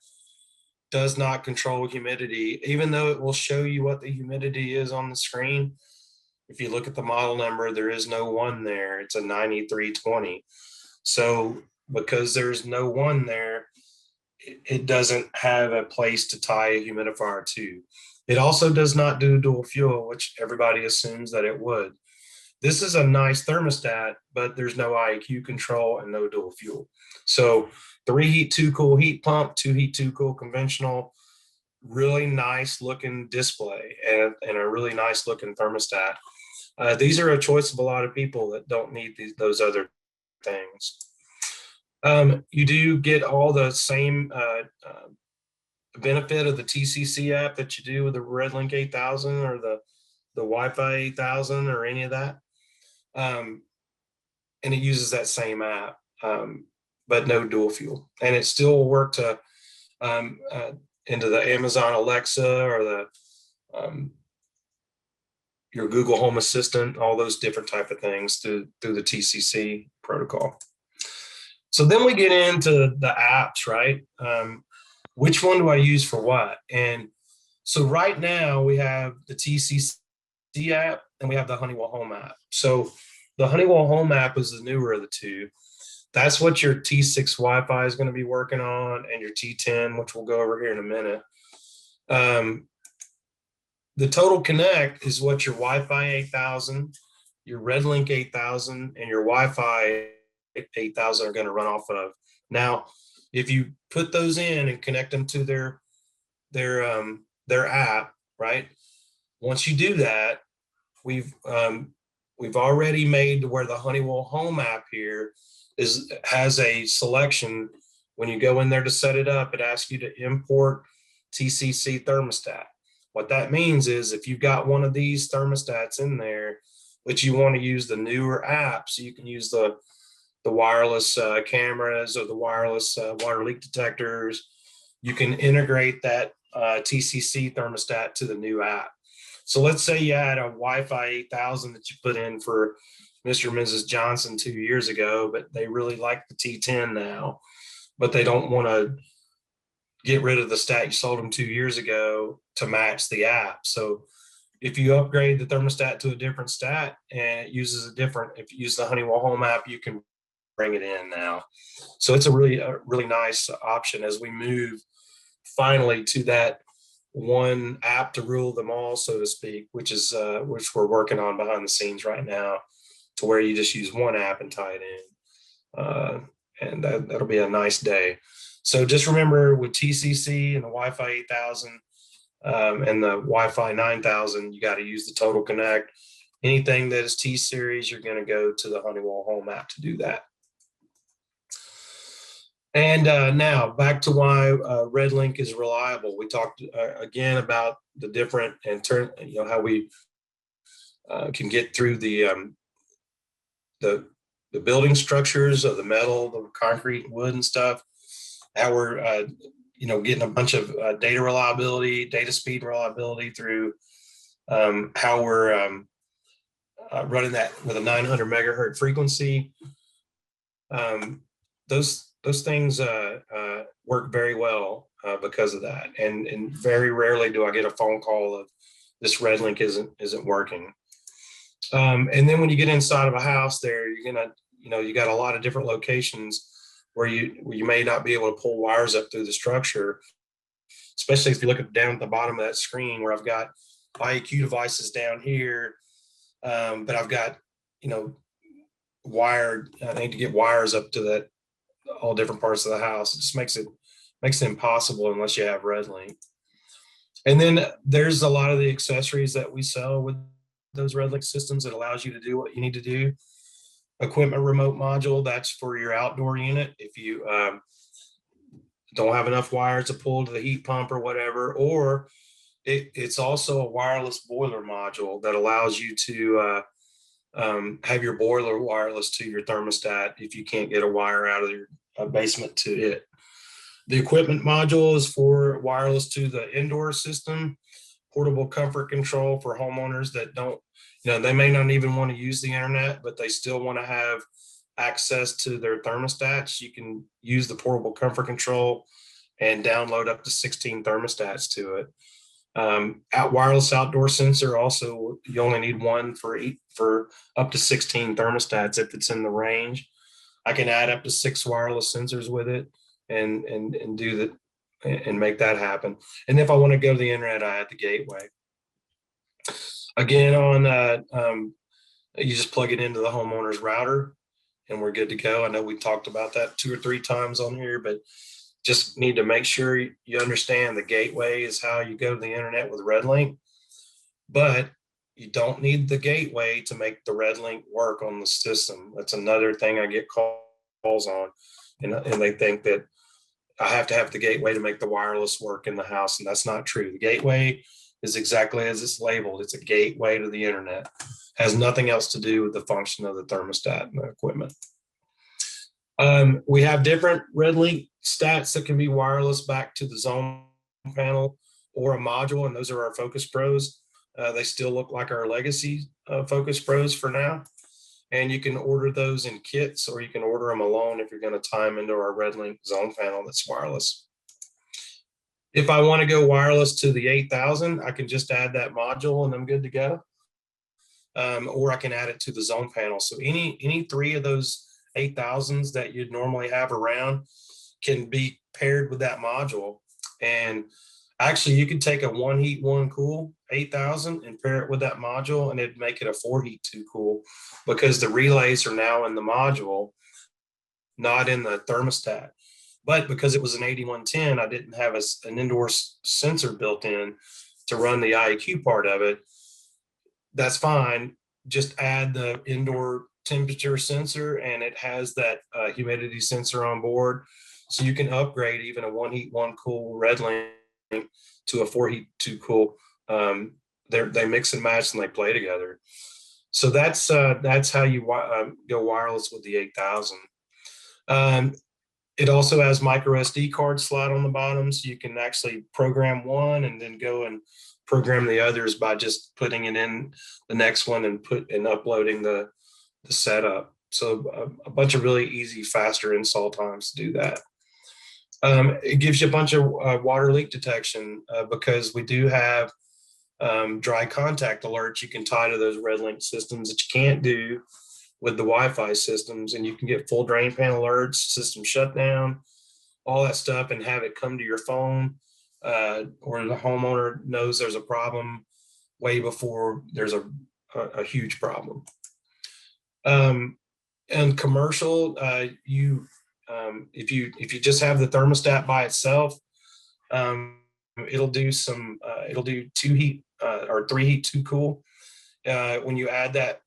Does not control humidity, even though it will show you what the humidity is on the screen. If you look at the model number, there is no 1 there. It's a 9320. So because there's no 1 there, it doesn't have a place to tie a humidifier to. It also does not do dual fuel, which everybody assumes that it would. This is a nice thermostat, but there's no IAQ control and no dual fuel. So 3 heat, 2 cool heat pump, 2 heat, 2 cool conventional, really nice looking display and a really nice looking thermostat. These are a choice of a lot of people that don't need those other things. You do get all the same benefit of the TCC app that you do with the RedLINK 8000 or the Wi-Fi 8000 or any of that. And it uses that same app, but no dual fuel. And it still will work to into the Amazon Alexa or the your Google Home Assistant, all those different type of things through the TCC protocol. So then we get into the apps, right? Which one do I use for what? And so right now we have the TCC app and we have the Honeywell Home app. So the Honeywell Home app is the newer of the two. That's what your T6 Wi-Fi is going to be working on, and your T10, which we'll go over here in a minute. The Total Connect is what your Wi-Fi 8000, your RedLINK 8000, and your Wi-Fi 8000 are going to run off of. Now, if you put those in and connect them to their app, right? Once you do that, we've already made to where the Honeywell Home app here has a selection. When you go in there to set it up, it asks you to import TCC thermostat. What that means is if you've got one of these thermostats in there, but you want to use the newer app, so you can use the wireless cameras or the wireless water leak detectors, you can integrate that TCC thermostat to the new app. So let's say you had a Wi-Fi 8000 that you put in for Mr. and Mrs. Johnson 2 years ago, but they really like the T10 now, but they don't want to get rid of the stat you sold them 2 years ago to match the app. So if you upgrade the thermostat to a different stat and it uses if you use the Honeywell Home app, you can bring it in now. So it's a really nice option as we move finally to that one app to rule them all, so to speak, which we're working on behind the scenes right now, to where you just use one app and tie it in. And that'll be a nice day. So just remember, with TCC and the Wi-Fi 8000 and the Wi-Fi 9000, you got to use the Total Connect. Anything that is T-Series, you're going to go to the Honeywell Home app to do that. And now back to why RedLINK is reliable. We talked again about the different how we can get through the building structures of the metal, the concrete, wood, and stuff. How we're getting a bunch of data reliability, data speed reliability through how we're running that with a 900 megahertz frequency. Those things work very well because of that. And very rarely do I get a phone call of this RedLINK isn't working. And then when you get inside of a house there, you're gonna, you got a lot of different locations where you may not be able to pull wires up through the structure, especially if you look down at the bottom of that screen where I've got IEQ devices down here, but I've got, I need to get wires up to that all different parts of the house. It just makes it impossible unless you have RedLINK. And then there's a lot of the accessories that we sell with those RedLINK systems that allows you to do what you need to do. Equipment remote module, that's for your outdoor unit. If you don't have enough wires to pull to the heat pump or whatever, or it's also a wireless boiler module that allows you to have your boiler wireless to your thermostat if you can't get a wire out of your basement to it. The equipment module is for wireless to the indoor system, portable comfort control for homeowners that don't, they may not even want to use the internet, but they still want to have access to their thermostats. You can use the portable comfort control and download up to 16 thermostats to it. Wireless outdoor sensor, also you only need one for up to 16 thermostats if it's in the range. I can add up to 6 wireless sensors with it and do that and make that happen. And if I want to go to the internet, I add the gateway. Again, you just plug it into the homeowner's router and we're good to go. I know we talked about that 2 or 3 times on here, but just need to make sure you understand the gateway is how you go to the internet with RedLINK, but you don't need the gateway to make the RedLINK work on the system. That's another thing I get calls on, and they think that I have to have the gateway to make the wireless work in the house, and that's not true. The gateway is exactly as it's labeled. It's a gateway to the internet. Has nothing else to do with the function of the thermostat and the equipment. We have different RedLINK stats that can be wireless back to the zone panel or a module, and those are our Focus Pros. They still look like our legacy Focus Pros for now. And you can order those in kits, or you can order them alone if you're going to tie them into our RedLINK zone panel that's wireless. If I want to go wireless to the 8000, I can just add that module and I'm good to go. Or I can add it to the zone panel. So any 3 of those 8000s that you'd normally have around can be paired with that module. And actually you could take a 1 heat 1 cool 8000 and pair it with that module, and it'd make it a 4 heat 2 cool, because the relays are now in the module, not in the thermostat. But because it was an 8110, I didn't have an indoor sensor built in to run the IEQ part of it. That's fine. Just add the indoor temperature sensor, and it has that humidity sensor on board. So you can upgrade even a 1 heat 1 cool RedLINK to a 4 heat 2 cool. They mix and match and they play together. So that's how you go wireless with the 8000. It also has micro SD card slot on the bottom, so you can actually program one and then go and program the others by just putting it in the next one and uploading the setup. So a bunch of really easy, faster install times to do that. It gives you a bunch of water leak detection because we do have dry contact alerts you can tie to those RedLINK systems that you can't do with the Wi-Fi systems, and you can get full drain pan alerts, system shutdown, all that stuff, and have it come to your phone, or the homeowner knows there's a problem way before there's a huge problem. And commercial, if you just have the thermostat by itself, it'll do 2 heat or 3 heat 2 cool. When you add that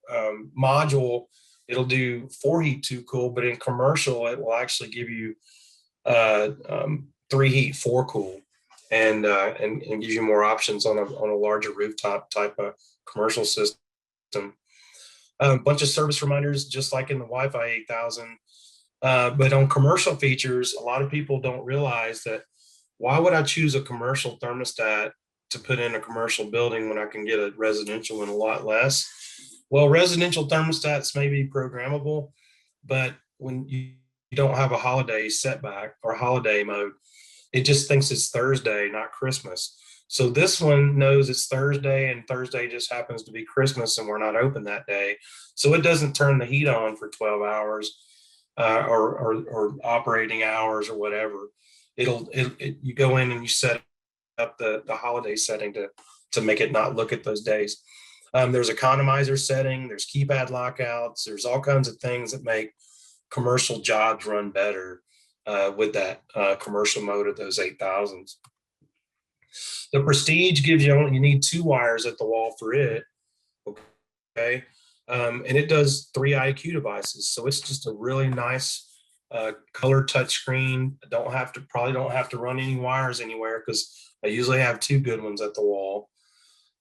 module, it'll do 4 heat 2 cool, but in commercial, it will actually give you 3 heat 4 cool, and gives you more options on a larger rooftop type of commercial system. A bunch of service reminders, just like in the Wi-Fi 8000. But on commercial features, a lot of people don't realize that. Why would I choose a commercial thermostat to put in a commercial building when I can get a residential one a lot less? Well, residential thermostats may be programmable, but when you don't have a holiday setback or holiday mode, it just thinks it's Thursday, not Christmas. So this one knows it's Thursday, and Thursday just happens to be Christmas and we're not open that day. So it doesn't turn the heat on for 12 hours or operating hours or whatever. You go in and you set up the holiday setting to make it not look at those days. There's economizer setting, there's keypad lockouts, there's all kinds of things that make commercial jobs run better with that commercial mode of those 8000s. The Prestige gives you need 2 wires at the wall for it. Okay. And it does 3 IQ devices. So it's just a really nice color touchscreen. Probably don't have to run any wires anywhere because I usually have 2 good ones at the wall.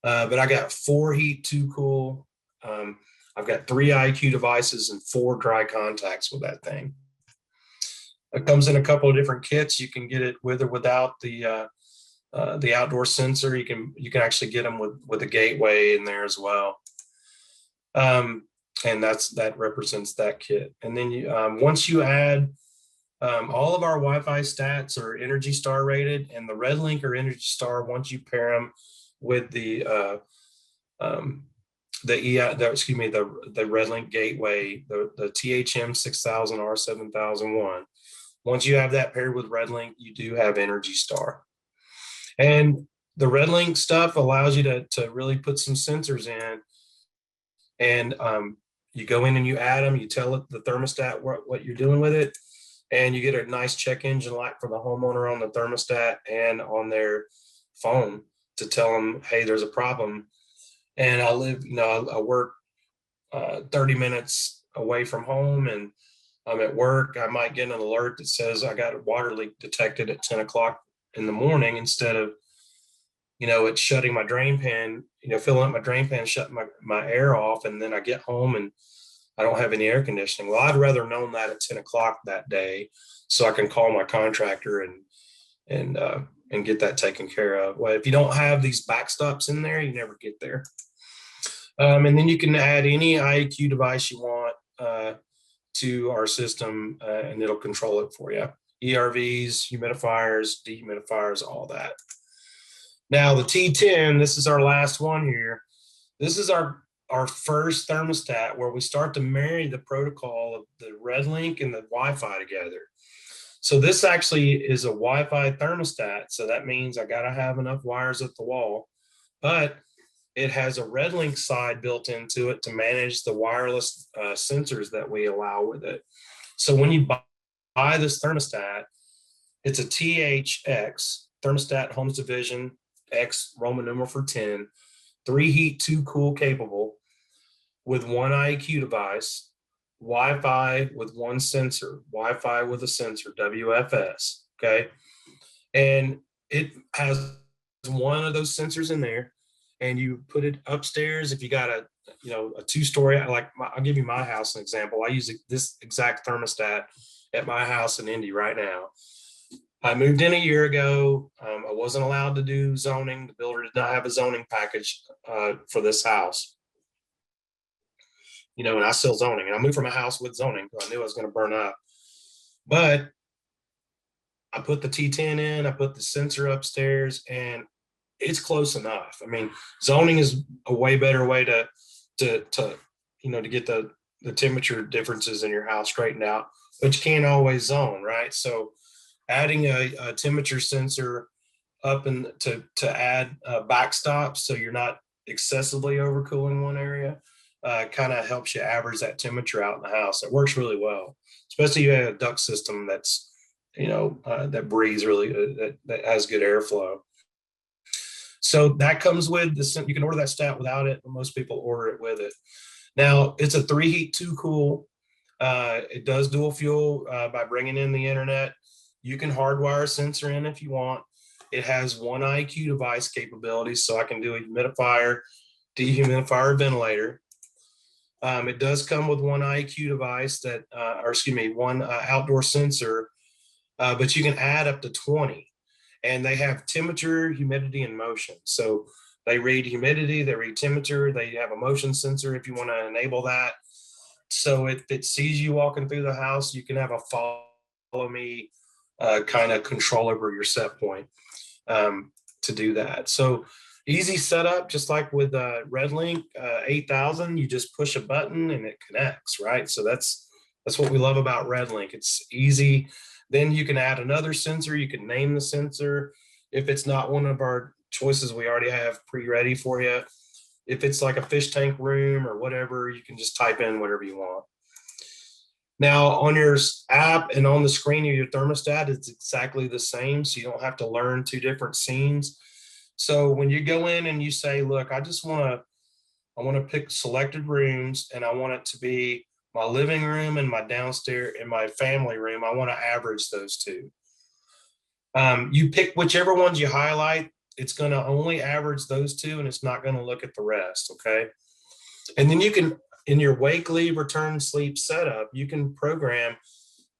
But I got 4 heat, 2 cool. I've got 3 IQ devices and 4 dry contacts with that thing. It comes in a couple of different kits. You can get it with or without the outdoor sensor. You can actually get them with a gateway in there as well. And that represents that kit. And then once you add, all of our Wi-Fi stats are Energy Star rated, and the RedLINK or Energy Star, once you pair them with the RedLINK gateway, the THM 6000 R7001. Once you have that paired with RedLINK, you do have Energy Star. And the RedLINK stuff allows you to really put some sensors in, and you go in and you add them, you tell it the thermostat what you're doing with it, and you get a nice check engine light for the homeowner on the thermostat and on their phone to tell them, hey, there's a problem. And I work 30 minutes away from home, and I'm at work. I might get an alert that says I got a water leak detected at 10 o'clock in the morning, instead of, it's shutting my drain pan, filling up my drain pan, shutting my air off, and then I get home and I don't have any air conditioning. Well, I'd rather known that at 10 o'clock that day so I can call my contractor and get that taken care of. Well, if you don't have these backstops in there, you never get there. And then you can add any IAQ device you want to our system, and it'll control it for you. ERVs, humidifiers, dehumidifiers, all that. Now the T10, this is our last one here. This is our first thermostat where we start to marry the protocol of the RedLINK and the Wi-Fi together. So this actually is a Wi-Fi thermostat. So that means I got to have enough wires at the wall, but it has a RedLINK side built into it to manage the wireless sensors that we allow with it. So when you buy this thermostat, it's a THX, Thermostat Homes Division X, Roman numeral for 10, 3 heat, 2 cool capable, with 1 IQ device, Wi-Fi with 1 sensor, Wi-Fi with a sensor, WFS, okay? And it has 1 of those sensors in there, and you put it upstairs. If you got a 2-story, I'll give you my house an example. I use this exact thermostat at my house in Indy right now. I moved in a year ago. I wasn't allowed to do zoning. The builder did not have a zoning package for this house. And I sell zoning, and I moved from a house with zoning, so I knew I was going to burn up. But I put the T10 in, I put the sensor upstairs, and it's close enough. I mean, zoning is a way better way to get the temperature differences in your house straightened out, but you can't always zone, right? So adding a temperature sensor up and to add backstops so you're not excessively overcooling one area kind of helps you average that temperature out in the house. It works really well, especially if you have a duct system that's that breathes really that has good airflow. So that comes with this. You can order that stat without it, but most people order it with it. Now it's a 3 heat, 2 cool. It does dual fuel by bringing in the internet. You can hardwire a sensor in if you want. It has 1 IQ device capability, so I can do a humidifier, dehumidifier, ventilator. It does come with 1 IQ device 1 outdoor sensor, but you can add up to 20. And they have temperature, humidity, and motion. So they read humidity, they read temperature, they have a motion sensor if you want to enable that. So if it sees you walking through the house, you can have a follow me kind of control over your set point to do that. So easy setup, just like with RedLINK 8000, you just push a button and it connects, right? So that's what we love about RedLINK. It's easy. Then you can add another sensor. You can name the sensor. If it's not one of our choices, we already have pre-ready for you. If it's like a fish tank room or whatever, you can just type in whatever you want. Now on your app and on the screen of your thermostat, it's exactly the same. So you don't have to learn two different scenes. So when you go in and you say, look, I want to pick selected rooms and I want it to be my living room and my downstairs and my family room. I want to average those two. You pick whichever ones you highlight. It's going to only average those two and it's not going to look at the rest. Okay. And then you can, in your wake, leave, return, sleep setup, you can program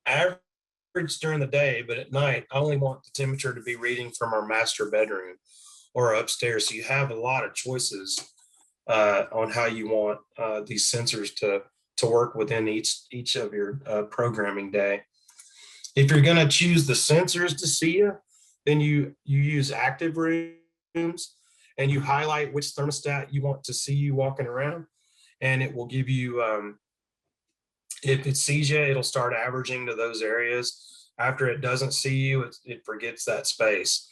average during the day, but at night, I only want the temperature to be reading from our master bedroom or upstairs. So you have a lot of choices on how you want these sensors to work within each of your programming day. If you're going to choose the sensors to see you, then you use active rooms and you highlight which thermostat you want to see you walking around. And it will give you, if it sees you, it'll start averaging to those areas. After it doesn't see you, it forgets that space.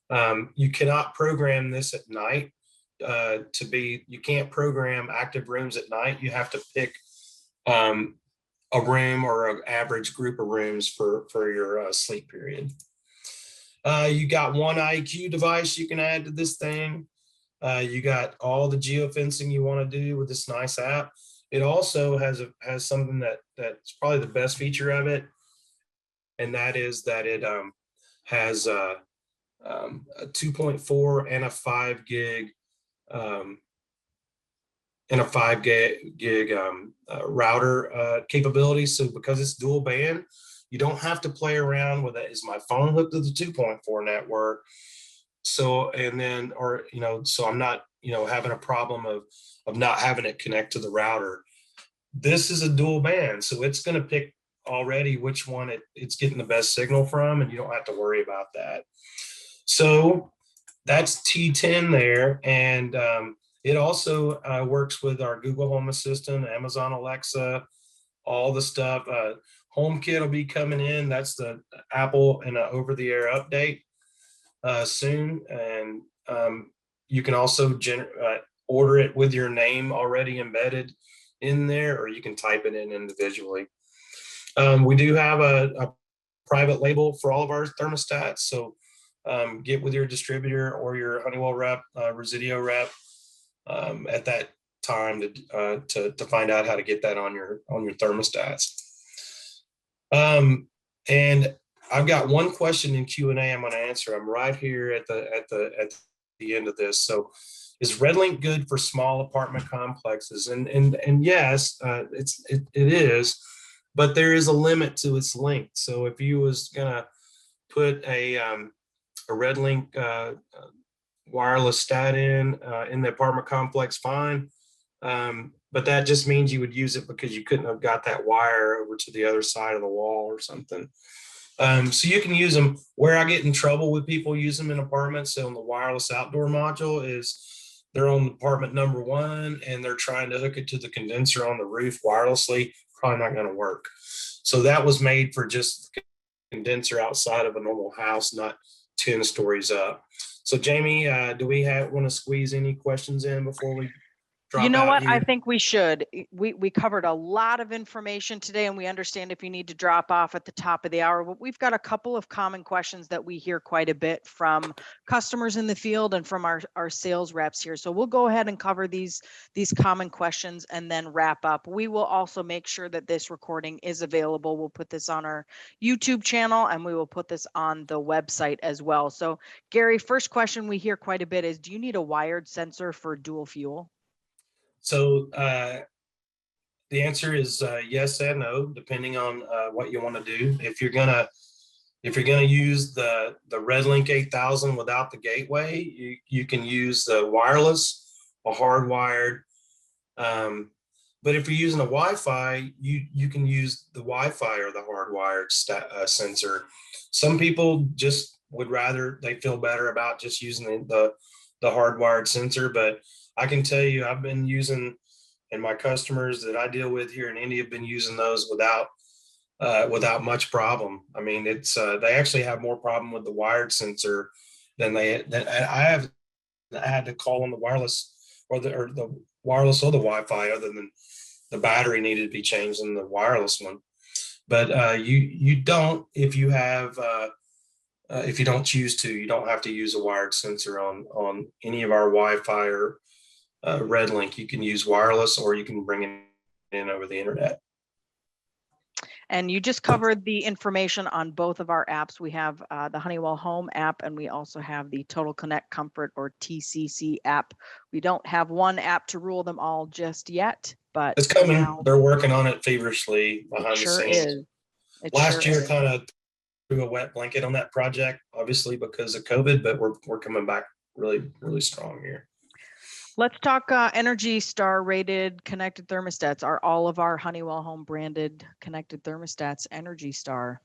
You cannot program this at night you can't program active rooms at night. You have to pick a room or an average group of rooms for your sleep period. You got one IQ device you can add to this thing. You got all the geofencing you want to do with this nice app. It also has something that's probably the best feature of it, and that is that it has a 2.4 and a 5 gig router capability. So because it's dual band, you don't have to play around with it. Is my phone hooked to the 2.4 network? So, so I'm not, having a problem of not having it connect to the router. This is a dual band. So it's going to pick already which one it's getting the best signal from, and you don't have to worry about that. So that's T10 there. And it also works with our Google Home Assistant, Amazon Alexa, all the stuff. HomeKit will be coming in. That's the Apple and over-the-air update soon. And you can also order it with your name already embedded in there, or you can type it in individually. We do have a private label for all of our thermostats. So get with your distributor or your Honeywell rep, Resideo rep at that time to find out how to get that on your thermostats. And I've got one question in Q&A I'm going to answer. I'm right here at the end of this. So, is RedLINK good for small apartment complexes? And yes, it is, but there is a limit to its length. So if you was gonna put a RedLINK wireless stat in the apartment complex, fine. But that just means you would use it because you couldn't have got that wire over to the other side of the wall or something. So you can use them. Where I get in trouble with people using them in apartments, so on the wireless outdoor module, is they're on apartment number 1 and they're trying to hook it to the condenser on the roof wirelessly. Probably not going to work. So that was made for just the condenser outside of a normal house, not 10 stories up. So Jamie, do we want to squeeze any questions in before we drop out? You know what? here? I think we should. We covered a lot of information today, and we understand if you need to drop off at the top of the hour, but we've got a couple of common questions that we hear quite a bit from customers in the field and from our sales reps here. So we'll go ahead and cover these common questions and then wrap up. We will also make sure that this recording is available. We'll put this on our YouTube channel and we will put this on the website as well. So Gary, first question we hear quite a bit is, do you need a wired sensor for dual fuel? So the answer is yes and no, depending on what you want to do. If you're gonna use the RedLINK 8000 without the gateway, you can use the wireless, a hardwired But if you're using a Wi-Fi, you can use the Wi-Fi or the hardwired sensor. Some people just would rather, they feel better about just using the hardwired sensor. But I can tell you, I've been using, and my customers that I deal with here in India have been using those without much problem. I mean, it's they actually have more problem with the wired sensor than I have. I had to call on the wireless or the wireless or the Wi-Fi, other than the battery needed to be changed in the wireless one. But you don't, if you have if you don't choose to, you don't have to use a wired sensor on any of our Wi-Fi or RedLINK. You can use wireless, or you can bring it in over the internet. And you just covered the information on both of our apps. We have the Honeywell Home app, and we also have the Total Connect Comfort, or TCC app. We don't have one app to rule them all just yet, but It's coming. now They're working on it feverishly behind the sure scenes. is. It Last sure year is. kind of threw a wet blanket on that project, obviously because of COVID, but we're coming back really strong here. Let's talk Energy Star rated connected thermostats. Are all of our Honeywell Home branded connected thermostats Energy Star?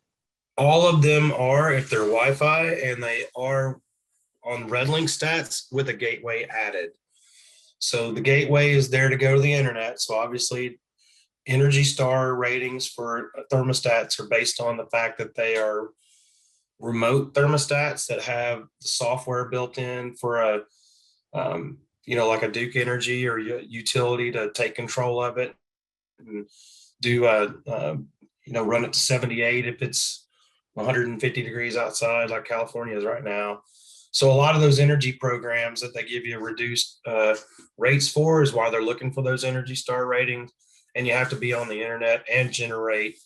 All of them are, if they're Wi-Fi, and they are on RedLINK stats with a gateway added. So the gateway is there to go to the internet. So obviously Energy Star ratings for thermostats are based on the fact that they are remote thermostats that have the software built in for a like a Duke Energy or utility to take control of it and do run it to 78 if it's 150 degrees outside, like California is right now. So a lot of those energy programs that they give you reduced rates for is why they're looking for those Energy Star ratings. And you have to be on the internet and generate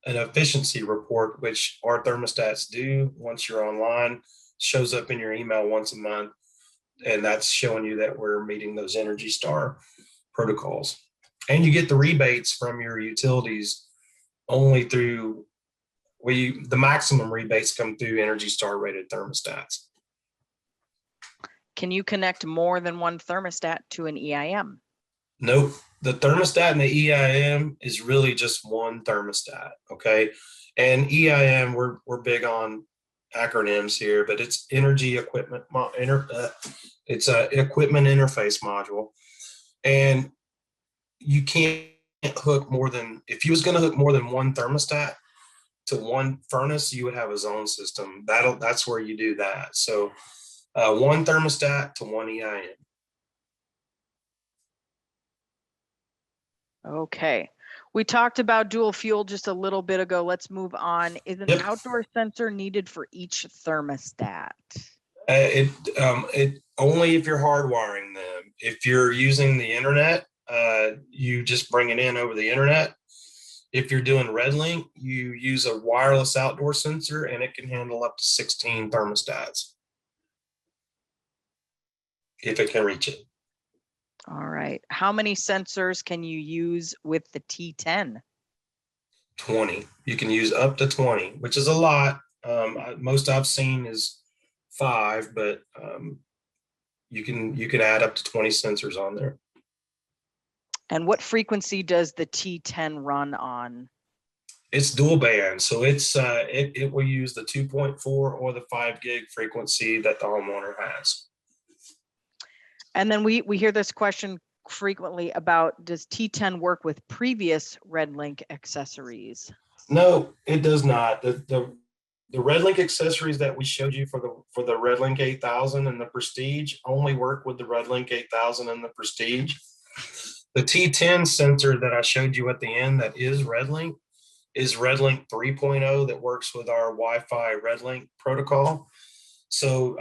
an efficiency report, which our thermostats do. Once you're online, shows up in your email once a month, and that's showing you that we're meeting those Energy Star protocols. And you get the rebates from your utilities only through the maximum rebates come through Energy Star rated thermostats. Can you connect more than one thermostat to an EIM? Nope. The thermostat and the EIM is really just one thermostat. Okay. And EIM, we're big on acronyms here, but it's energy equipment. It's a equipment interface module, and you can't hook more than, if you was going to hook more than one thermostat to one furnace, you would have a zone system. That's where you do that. So one thermostat to one EIM. Okay. We talked about dual fuel just a little bit ago. Let's move on. Is an outdoor sensor needed for each thermostat? It only if you're hardwiring them. If you're using the internet, you just bring it in over the internet. If you're doing RedLINK, you use a wireless outdoor sensor, and it can handle up to 16 thermostats if it can reach it. All right. How many sensors can you use with the T10? 20. You can use up to 20, which is a lot. Most I've seen is 5, but you can add up to 20 sensors on there. And what frequency does the T10 run on? It's dual band, so it will use the 2.4 or the 5 gig frequency that the homeowner has. And then we hear this question frequently about, does T10 work with previous RedLINK accessories? No, it does not. The RedLINK accessories that we showed you for the RedLINK 8000 and the Prestige only work with the RedLINK 8000 and the Prestige. The T10 sensor that I showed you at the end that is RedLINK 3.0 that works with our Wi-Fi RedLINK protocol. So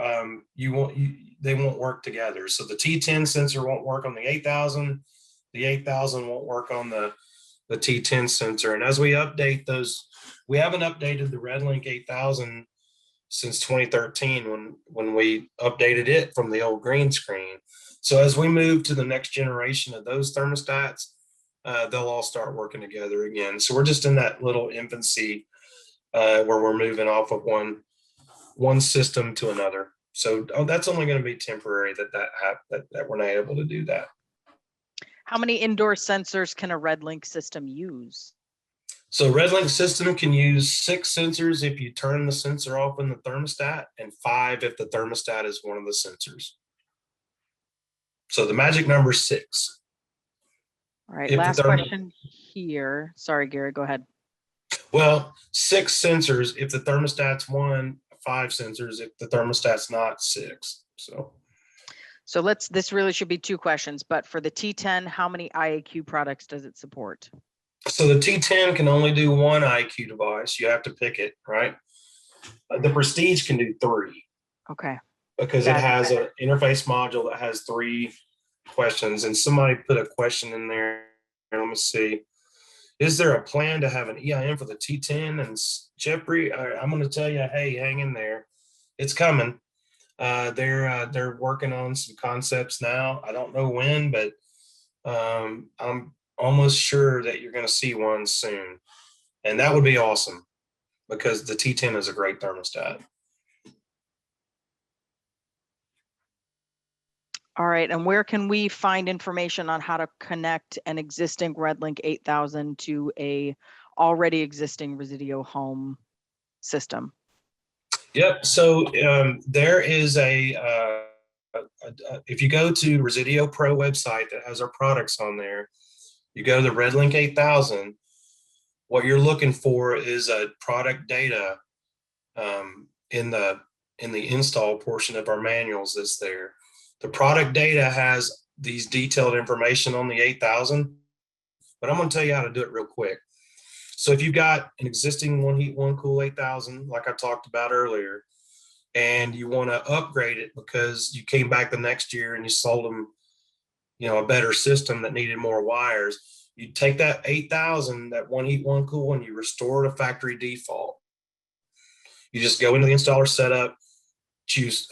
they won't work together. So the T10 sensor won't work on the 8000. The 8000 won't work on the T10 sensor. And as we update those, we haven't updated the RedLINK 8000 since 2013 when we updated it from the old green screen. So as we move to the next generation of those thermostats, they'll all start working together again. So we're just in that little infancy where we're moving off of one system to another. So that's only going to be temporary that we're not able to do that. How many indoor sensors can a RedLINK system use? So RedLINK system can use 6 sensors if you turn the sensor off in the thermostat, and 5 if the thermostat is one of the sensors. So the magic number is 6. All right, If last question here. Sorry, Gary, go ahead. Well, 6 sensors if the thermostat's 1, 5 sensors if the thermostat's not 6. So this really should be 2 questions, but for the T10, how many IAQ products does it support? So the T10 can only do 1 IQ device. You have to pick it, right? The Prestige can do 3. Okay. Because it has an interface module that has 3 questions. And somebody put a question in there. Let me see. Is there a plan to have an EIM for the T10? And Jeffrey, I'm going to tell you, hey, hang in there. It's coming. They're working on some concepts now. I don't know when, but I'm almost sure that you're going to see one soon. And that would be awesome because the T10 is a great thermostat. All right, and where can we find information on how to connect an existing RedLINK 8000 to a already existing Resideo Home system? Yep. So there is if you go to Resideo Pro website that has our products on there, you go to the RedLINK 8000. What you're looking for is a product data in the install portion of our manuals that's there. The product data has these detailed information on the 8000, but I'm going to tell you how to do it real quick. So if you've got an existing one heat, one cool 8000, like I talked about earlier, and you want to upgrade it because you came back the next year and you sold them, a better system that needed more wires, you take that 8000, that one heat, one cool, and you restore it to factory default. You just go into the installer setup, choose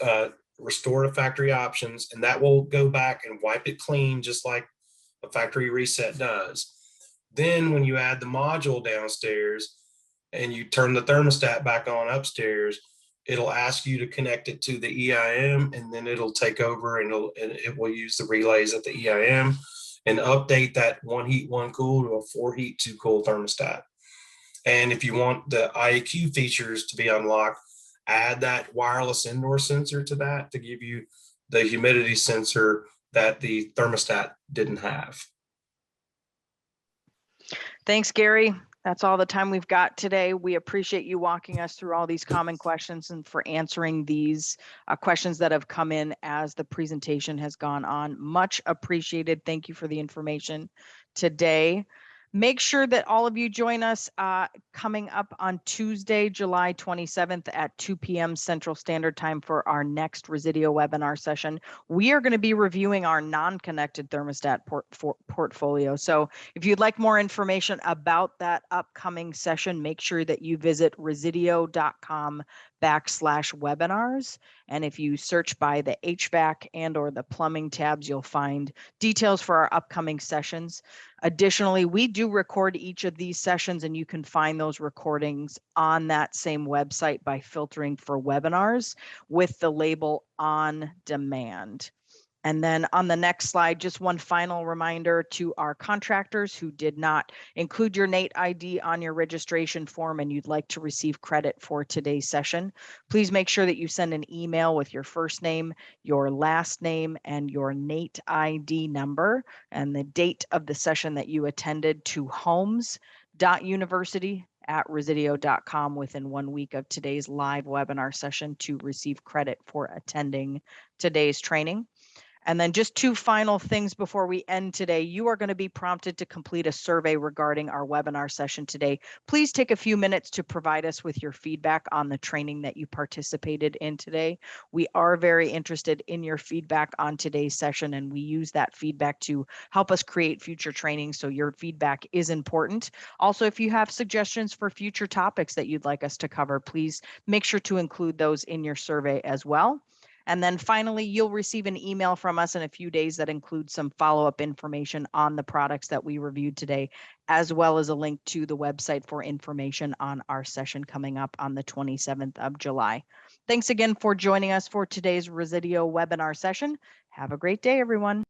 restore to factory options, and that will go back and wipe it clean just like a factory reset does. Then when you add the module downstairs and you turn the thermostat back on upstairs, it'll ask you to connect it to the EIM, and then it'll take over and it will use the relays at the EIM and update that one heat, one cool to a 4 heat, 2 cool thermostat. And if you want the IAQ features to be unlocked, add that wireless indoor sensor to that to give you the humidity sensor that the thermostat didn't have. Thanks, Gary. That's all the time we've got today. We appreciate you walking us through all these common questions and for answering these questions that have come in as the presentation has gone on. Much appreciated. Thank you for the information today. Make sure that all of you join us coming up on Tuesday, July 27th at 2 p.m. Central Standard Time for our next Resideo webinar session. We are going to be reviewing our non-connected thermostat portfolio. So if you'd like more information about that upcoming session, make sure that you visit resideo.com/webinars. And if you search by the HVAC and or the plumbing tabs, you'll find details for our upcoming sessions. Additionally, we do record each of these sessions, and you can find those recordings on that same website by filtering for webinars with the label on demand. And then on the next slide, just one final reminder to our contractors who did not include your NATE ID on your registration form and you'd like to receive credit for today's session. Please make sure that you send an email with your first name, your last name, and your NATE ID number and the date of the session that you attended to homes.university@resideo.com within 1 week of today's live webinar session to receive credit for attending today's training. And then just 2 final things before we end today. You are going to be prompted to complete a survey regarding our webinar session today. Please take a few minutes to provide us with your feedback on the training that you participated in today. We are very interested in your feedback on today's session, and we use that feedback to help us create future training. So your feedback is important. Also, if you have suggestions for future topics that you'd like us to cover, please make sure to include those in your survey as well. And then finally, you'll receive an email from us in a few days that includes some follow-up information on the products that we reviewed today, as well as a link to the website for information on our session coming up on the 27th of July. Thanks again for joining us for today's Resideo webinar session. Have a great day, everyone.